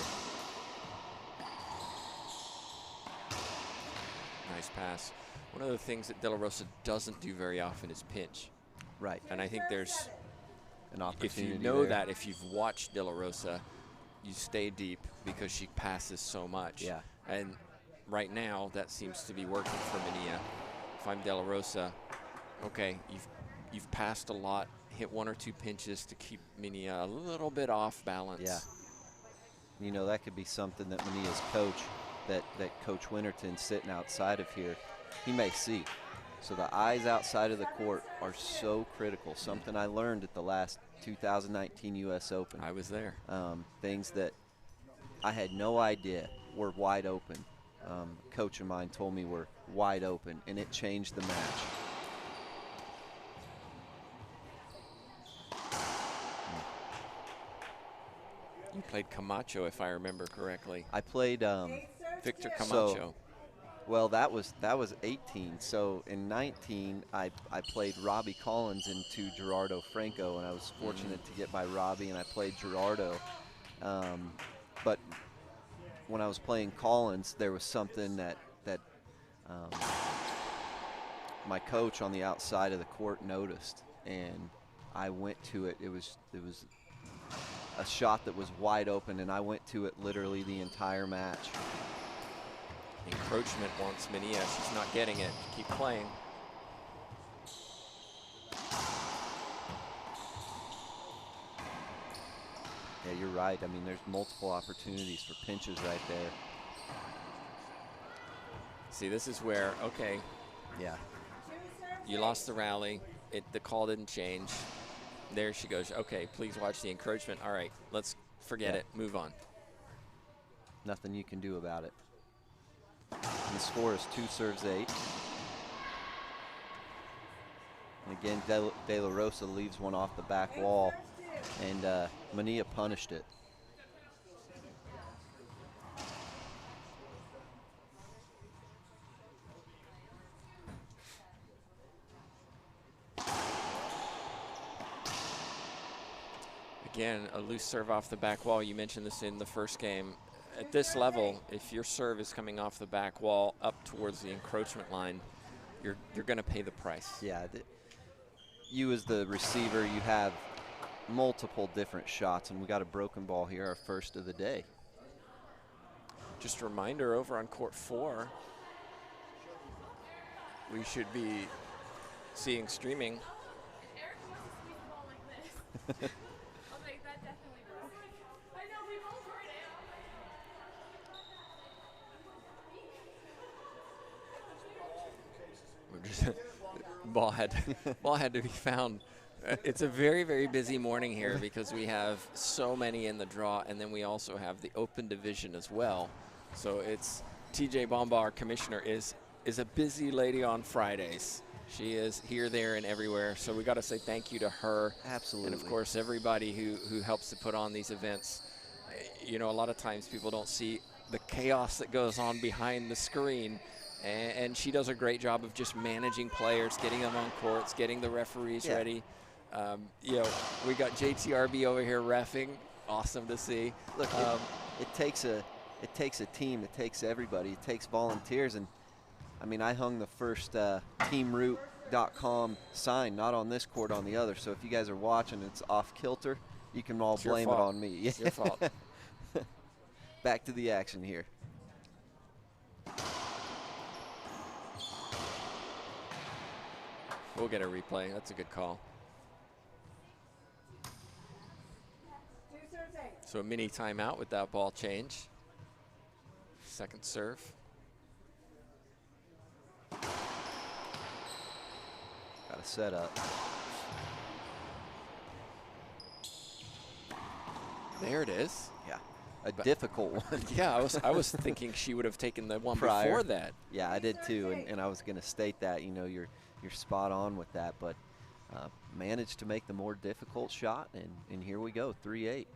Nice pass. One of the things that De La Rosa doesn't do very often is pinch. Right. And I think there's an opportunity. If you know there. that, if you've watched De La Rosa, you stay deep because she passes so much. Yeah. And right now, that seems to be working for Manilla. If I'm De La Rosa, okay, you've passed a lot, hit 1 or 2 pinches to keep Manilla a little bit off balance. Yeah. You know, that could be something that Manilla's coach, that Coach Winterton sitting outside of here, he may see. So the eyes outside of the court are so critical. Something I learned at the last 2019 U.S. Open. I was there. Things that I had no idea were wide open. A coach of mine told me were wide open, and it changed the match. You played Camacho, if I remember correctly. I played Victor Camacho. Well, that was 18. So in 19, I played Robbie Collins into Gerardo Franco, and I was fortunate to get by Robbie, and I played Gerardo. But when I was playing Collins, there was something that my coach on the outside of the court noticed, and I went to it. It was a shot that was wide open, and I went to it literally the entire match. Encroachment wants Manilla. She's not getting it. Keep playing. Yeah, you're right. I mean, there's multiple opportunities for pinches right there. See, this is where, okay, Yeah. you lost the rally. The call didn't change. There she goes. Okay, please watch the encouragement. All right, let's forget Yeah. it. Move on. Nothing you can do about it. And the score is 2 serves 8. And again, De La Rosa leaves one off the back wall, and Manilla punished it. Again, a loose serve off the back wall. You mentioned this in the first game. At this level, if your serve is coming off the back wall up towards the encroachment line, you're going to pay the price. Yeah, you as the receiver, you have multiple different shots, and we got a broken ball here, our first of the day. Just a reminder, over on court 4, we should be seeing streaming. Ball had to be found. It's a very, very busy morning here because we have so many in the draw, and then we also have the open division as well. So it's TJ Bomba, our commissioner, is a busy lady on Fridays. She is here, there, and everywhere. So we got to say thank you to her. Absolutely. And of course, everybody who helps to put on these events. You know, a lot of times people don't see the chaos that goes on behind the screen. And she does a great job of just managing players, getting them on courts, getting the referees ready. You know, we got JTRB over here reffing. Awesome to see. Look, it takes a team. It takes everybody. It takes volunteers. And I mean, I hung the first TeamRoot.com sign, not on this court, on the other. So if you guys are watching, it's off kilter. You can all blame it on me. It's your fault. Back to the action here. We'll get a replay. That's a good call. So a mini timeout with that ball change. Second serve. Got a set up. There it is. Yeah, a difficult one. Yeah, I was thinking she would have taken the one Prior. before that. Yeah, I did too, and I was going to state that. You know, you're spot on with that, but managed to make the more difficult shot, and here we go, 3-8.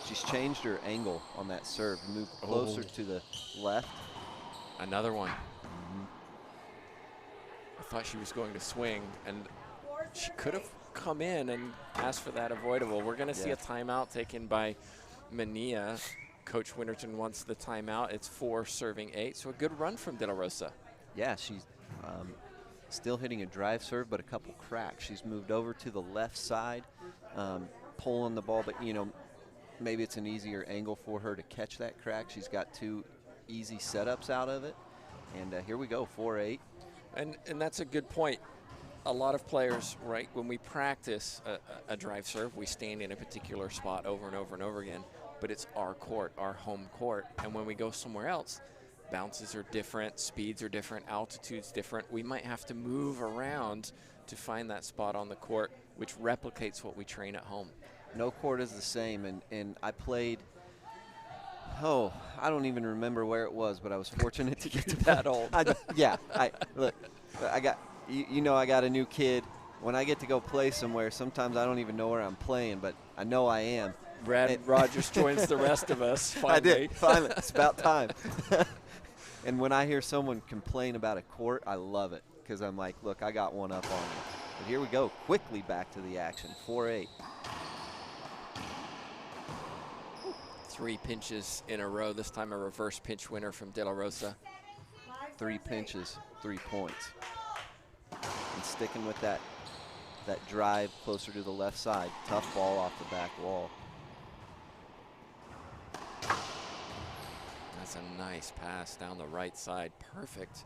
She's changed her angle on that serve, moved closer to the left. Another one. I thought she was going to swing, and she could have come in and asked for that avoidable. We're going to see a timeout taken by Manilla. Coach Winterton wants the timeout. It's 4 serving 8, so a good run from De La Rosa. Yeah, she's still hitting a drive serve, but a couple cracks. She's moved over to the left side, pulling the ball, but you know, maybe it's an easier angle for her to catch that crack. She's got 2 easy setups out of it, and here we go, 4-8. And that's a good point. A lot of players, right, when we practice a drive serve, we stand in a particular spot over and over and over again, but it's our court, our home court. And when we go somewhere else, bounces are different, speeds are different, altitude's different. We might have to move around to find that spot on the court, which replicates what we train at home. No court is the same, and I played, I don't even remember where it was, but I was fortunate to get to that old. Look, I got, you know, I got a new kid. When I get to go play somewhere, sometimes I don't even know where I'm playing, but I know I am. Brad Rogers joins the rest of us, finally. I did, finally. It's about time. And when I hear someone complain about a court, I love it, because I'm like, look, I got one up on you. But here we go, quickly back to the action, 4-8. 3 pinches in a row, this time a reverse pinch winner from De La Rosa. 3 pinches, 3 points. And sticking with that drive closer to the left side. Tough ball off the back wall. That's a nice pass down the right side, perfect.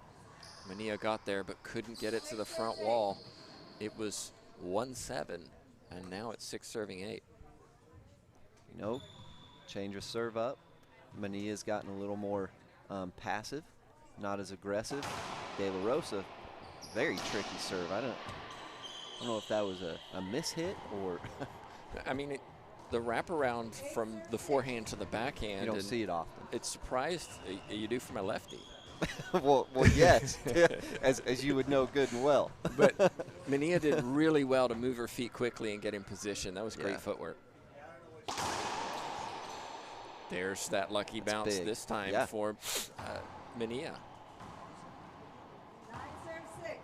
Manilla got there but couldn't get it to the front wall. It was 1-7 And now it's 6 serving 8. You know, change of serve up. Manilla's gotten a little more passive, not as aggressive. De La Rosa, very tricky serve. I don't know if that was a mishit or I mean, the wraparound from the forehand to the backhand. you don't see it often. It's surprised you do from a lefty. well, yes, as you would know good and well. But Manilla did really well to move her feet quickly and get in position. That was great footwork. There's that lucky bounce big. this time for Manilla. 9 serve 6.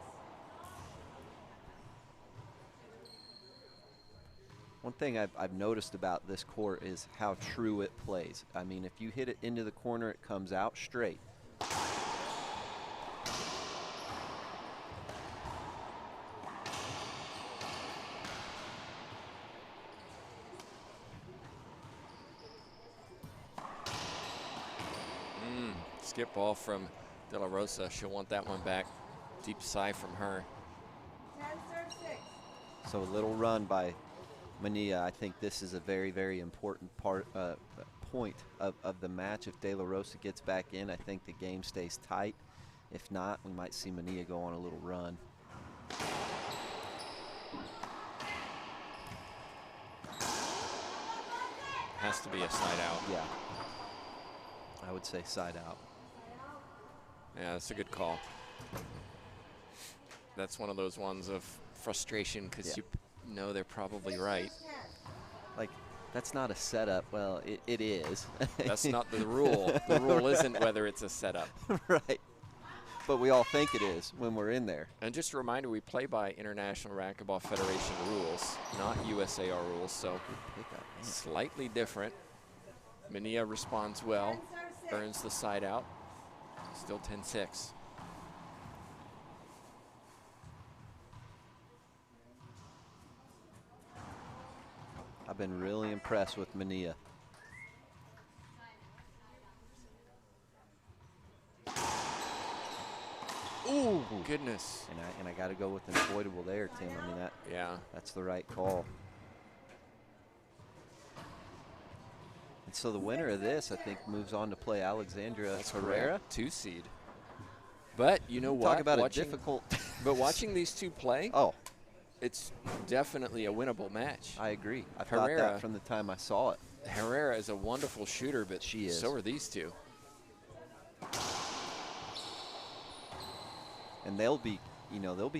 One thing I've noticed about this court is how true it plays. I mean, if you hit it into the corner, it comes out straight. Skip ball from De La Rosa. She'll want that one back. Deep sigh from her. 10 serve 6. So a little run by Manilla. I think this is a very, very important point of the match. If De La Rosa gets back in, I think the game stays tight. If not, we might see Manilla go on a little run. Has to be a side out. Yeah. I would say side out. Yeah, that's a good call. That's one of those ones of frustration because you know they're probably right. Like, that's not a setup. Well, it is. That's not the rule. The rule isn't whether it's a setup. Right. But we all think it is when we're in there. And just a reminder, we play by International Racquetball Federation rules, not USAR rules, so slightly different. Manilla responds well, earns the side out. Still 10-6. I've been really impressed with Manilla. Ooh, goodness. And I got to go with an avoidable there, Tim. I mean, that's the right call. And so the winner of this, I think, moves on to play Alexandra Herrera. 2 seed. But you know what? Talk about a difficult. But watching these two play, it's definitely a winnable match. I agree. I thought that from the time I saw it. Herrera is a wonderful shooter, but so are these two. And they'll be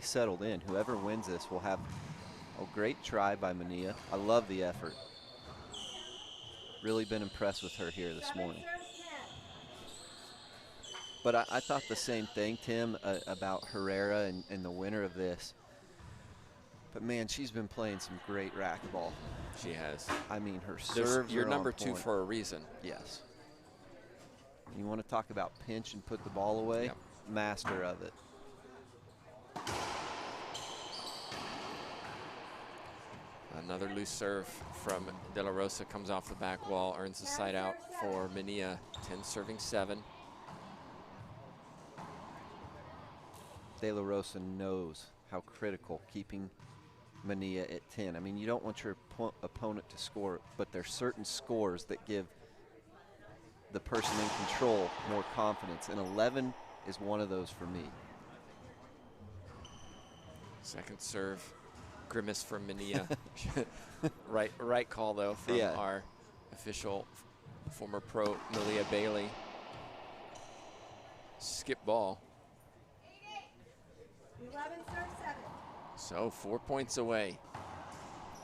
settled in. Whoever wins this will have a great try by Manilla. I love the effort. Really been impressed with her here this morning. But I thought the same thing, Tim, about Herrera and the winner of this. But, man, she's been playing some great racquetball. She has. I mean, her serves You're are number on 2 point. for a reason. Yes. You want to talk about pinch and put the ball away? Yep. Master of it. Another loose serve from De La Rosa comes off the back wall, earns the side out for Manilla, 10 serving 7. De La Rosa knows how critical keeping Manilla at 10. I mean, you don't want your opponent to score, but there's certain scores that give the person in control more confidence, and 11 is one of those for me. Second serve, grimace from Manilla. right call though from our official former pro Malia Bailey. Skip ball. 11 serve 7. So 4 points away.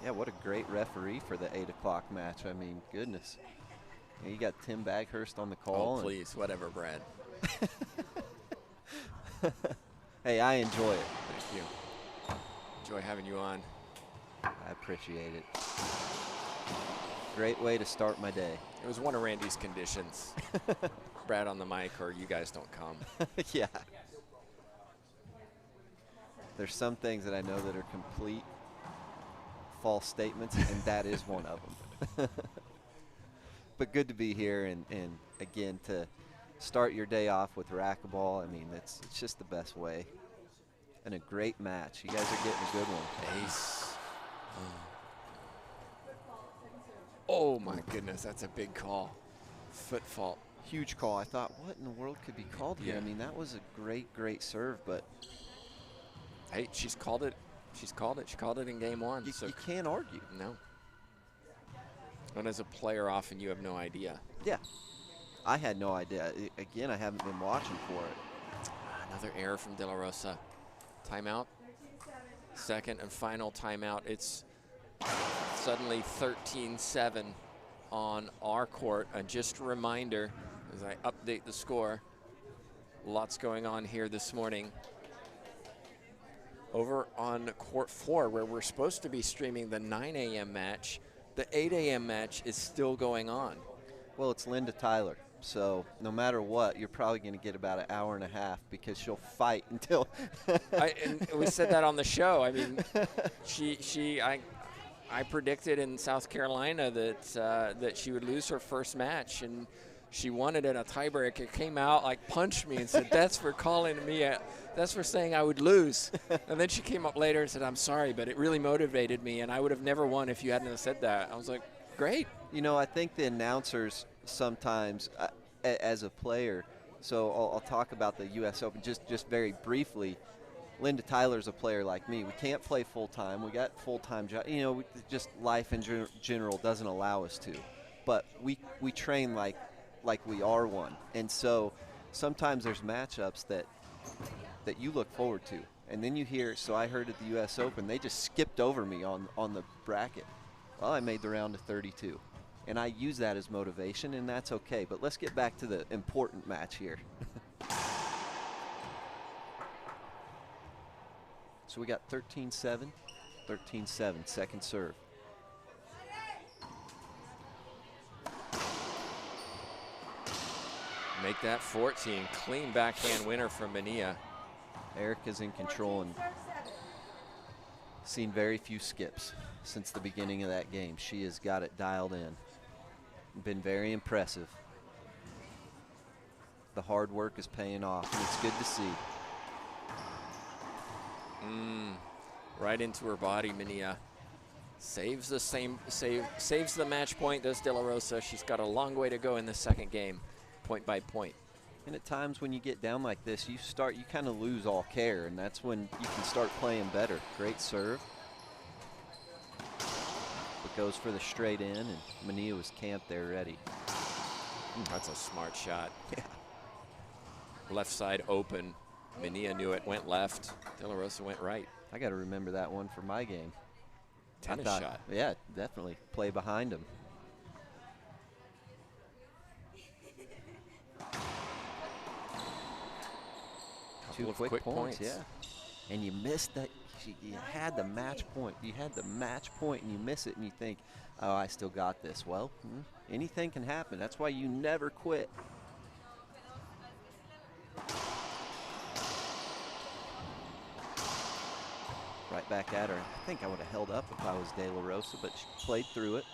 Yeah, what a great referee for the 8 o'clock match. I mean, goodness. You got Tim Baghurst on the call. Oh, please, whatever, Brad. Hey, I enjoy it. Thank you. Enjoy having you on. I appreciate it. Great way to start my day. It was one of Randy's conditions. Brad on the mic or you guys don't come. Yeah. There's some things that I know that are complete false statements, and that is one of them. But good to be here, and again, to start your day off with racquetball. I mean, it's just the best way. And a great match. You guys are getting a good one. Ace. Oh my goodness, that's a big call. Foot fault. Huge call. I thought, what in the world could be called here? Yeah. I mean, that was a great serve, but Hey, she's called it. She's called it. She called it in game one. you, So you can't argue. no. And as a player, often you have no idea. Yeah. I had no idea. Again, I haven't been watching for it. Another error from De La Rosa. Timeout. Second and final timeout. It's suddenly 13-7 on our court. And just a reminder, as I update the score, lots going on here this morning. Over on court 4, where we're supposed to be streaming the 9 a.m. match, the 8 a.m. match is still going on. Well, it's Linda Tyler. So no matter what, you're probably going to get about an hour and a half because she'll fight until. And we said that on the show. I mean, I predicted in South Carolina that she would lose her first match, and she won it in a tiebreak. It came out, like, punched me and said, "That's for calling me. That's for saying I would lose." And then she came up later and said, "I'm sorry, but it really motivated me, and I would have never won if you hadn't have said that." I was like, "Great." You know, I think the announcers sometimes, as a player, so I'll talk about the U.S. Open just very briefly. Linda Tyler's a player like me. We can't play full-time. We got full-time job. You know, just life in general doesn't allow us to. But we train like we are one. And so sometimes there's matchups that you look forward to. And then you hear, so I heard at the U.S. Open, they just skipped over me on the bracket. Well, I made the round of 32. And I use that as motivation, and that's okay. But let's get back to the important match here. So we got 13-7, 13-7, second serve. Make that 14. Clean backhand winner from Manilla. Erica's in control and seen very few skips since the beginning of that game. She has got it dialed in. Been very impressive. The hard work is paying off, and it's good to see. Right into her body, Manilla. Saves the match point, does De La Rosa. She's got a long way to go in the second game, point by point. And at times when you get down like this, you kind of lose all care, and that's when you can start playing better. Great serve. It goes for the straight in, and Manilla was camped there ready. That's a smart shot. Yeah. Left side open. Manilla knew it, went left. De La Rosa went right. I got to remember that one for my game. Tennis shot. Yeah, definitely. Play behind him. Couple of Two quick points, points. yeah. And you missed that. You had the match point. You had the match point, and you miss it, and you think, oh, I still got this. Well, anything can happen. That's why you never quit. Right back at her. I think I would have held up if I was De La Rosa, but she played through it.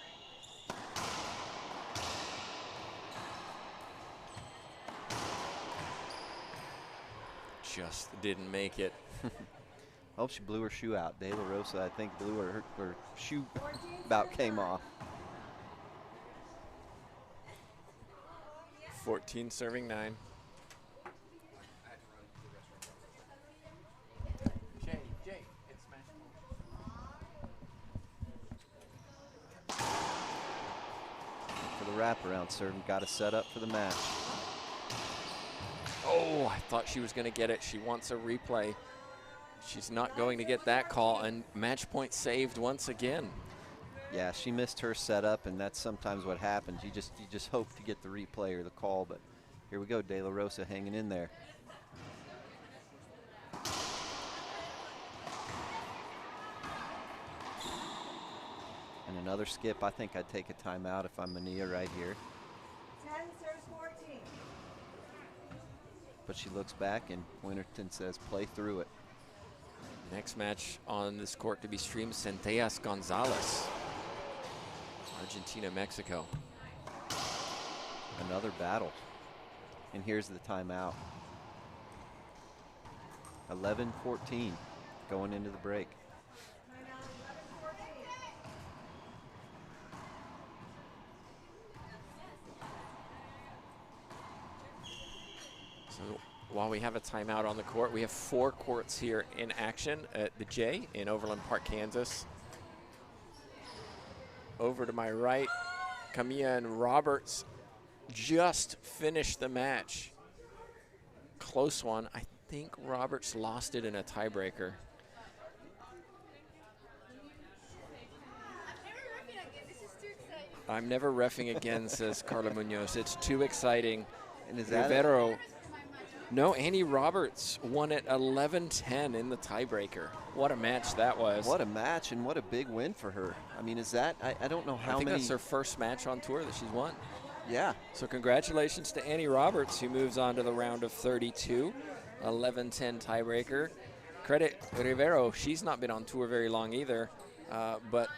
Just didn't make it. Oh, she blew her shoe out. De La Rosa, I think, blew her shoe about came off. 14 serving 9. Jay, it's For the wraparound serve, got to set up for the match. Oh, I thought she was going to get it. She wants a replay. She's not going to get that call, and match point saved once again. Yeah, she missed her setup, and that's sometimes what happens. You just hope to get the replay or the call, but here we go, De La Rosa hanging in there. And another skip. I think I'd take a timeout if I'm Manilla right here. 10 serves 14. But she looks back, and Winterton says, play through it. Next match on this court to be streamed, Centellas Gonzalez, Argentina, Mexico. Another battle. And here's the timeout. 11-14 going into the break. Timeout 11-14. So while we have a timeout on the court, we have 4 courts here in action at the J in Overland Park, Kansas. Over to my right, Camilla and Roberts just finished the match. Close one. I think Roberts lost it in a tiebreaker. I'm never reffing again, says Carla Munoz. It's too exciting. And is that Rivero. No, Annie Roberts won at 11-10 in the tiebreaker. What a match that was. What a match, and what a big win for her. I mean, is that, I don't know how I think many. that's her first match on tour that she's won. Yeah. So congratulations to Annie Roberts, who moves on to the round of 32. 11-10 tiebreaker. Credit Rivero. She's not been on tour very long either, but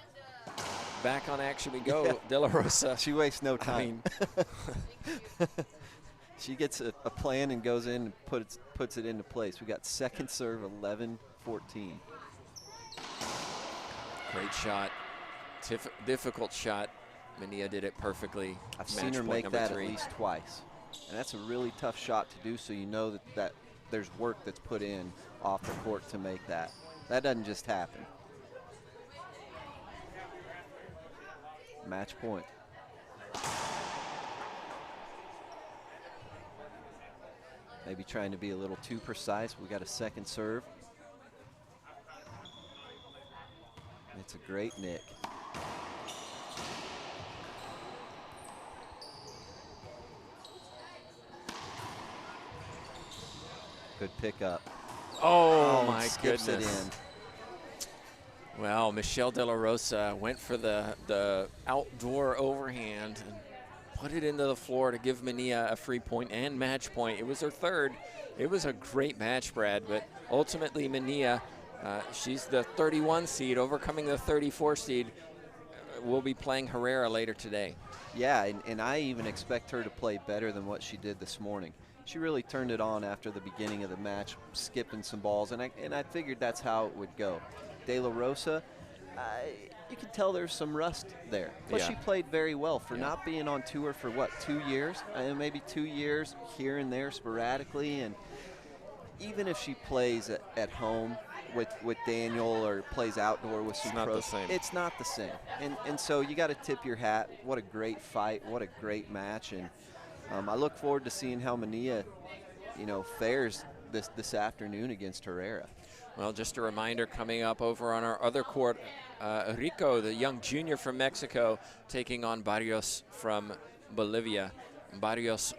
back on action we go. Yeah. De La Rosa. She wastes no time. I mean, she gets a plan and goes in and puts it into place. We got second serve, 11-14. great shot. Difficult shot. Manilla did it perfectly. I've Match seen her point make number that 3. at least twice. And that's a really tough shot to do, so you know that there's work that's put in off the court to make that. That doesn't just happen. Match point. Maybe trying to be a little too precise. We got a second serve. It's a great nick. Good pickup. Oh my skips goodness. it in. Well, Michelle De La Rosa went for the outdoor overhand and put it into the floor to give Manilla a free point and match point. It was her third. It was a great match, Brad, but ultimately Manilla, she's the 31 seed, overcoming the 34 seed. We'll be playing Herrera later today. Yeah, and I even expect her to play better than what she did this morning. She really turned it on after the beginning of the match, skipping some balls, and I figured that's how it would go. De La Rosa, you can tell there's some rust there, but she played very well for not being on tour for, what, 2 years? Maybe 2 years here and there sporadically, and even if she plays at home with Daniel or plays outdoor with some pros, it's not the same. And so you got to tip your hat. What a great fight. What a great match. And I look forward to seeing how Manilla, fares this afternoon against Herrera. Well, just a reminder, coming up over on our other court, Rico, the young junior from Mexico, taking on Barrios from Bolivia. Barrios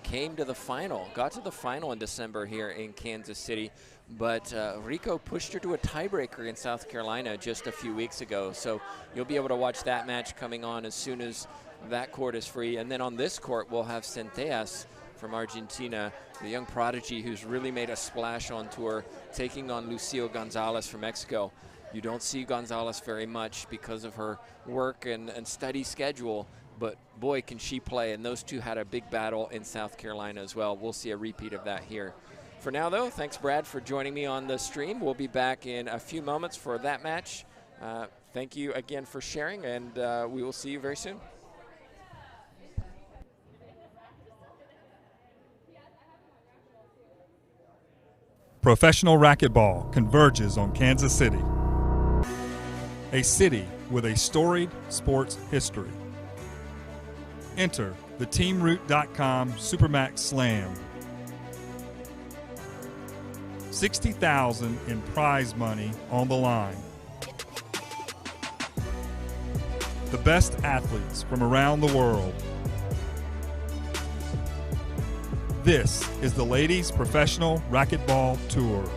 came to the final, got to the final in December here in Kansas City, but Rico pushed her to a tiebreaker in South Carolina just a few weeks ago. So you'll be able to watch that match coming on as soon as that court is free. And then on this court, we'll have Centellas from Argentina, the young prodigy who's really made a splash on tour, taking on Lucio Gonzalez from Mexico. You don't see Gonzalez very much because of her work and study schedule, but boy, can she play. And those two had a big battle in South Carolina as well. We'll see a repeat of that here. For now, though, thanks, Brad, for joining me on the stream. We'll be back in a few moments for that match. Thank you again for sharing, and we will see you very soon. Professional racquetball converges on Kansas City, a city with a storied sports history. Enter the TeamRoot.com SuperMax Slam. $60,000 in prize money on the line. The best athletes from around the world. This is the Ladies Professional Racquetball Tour.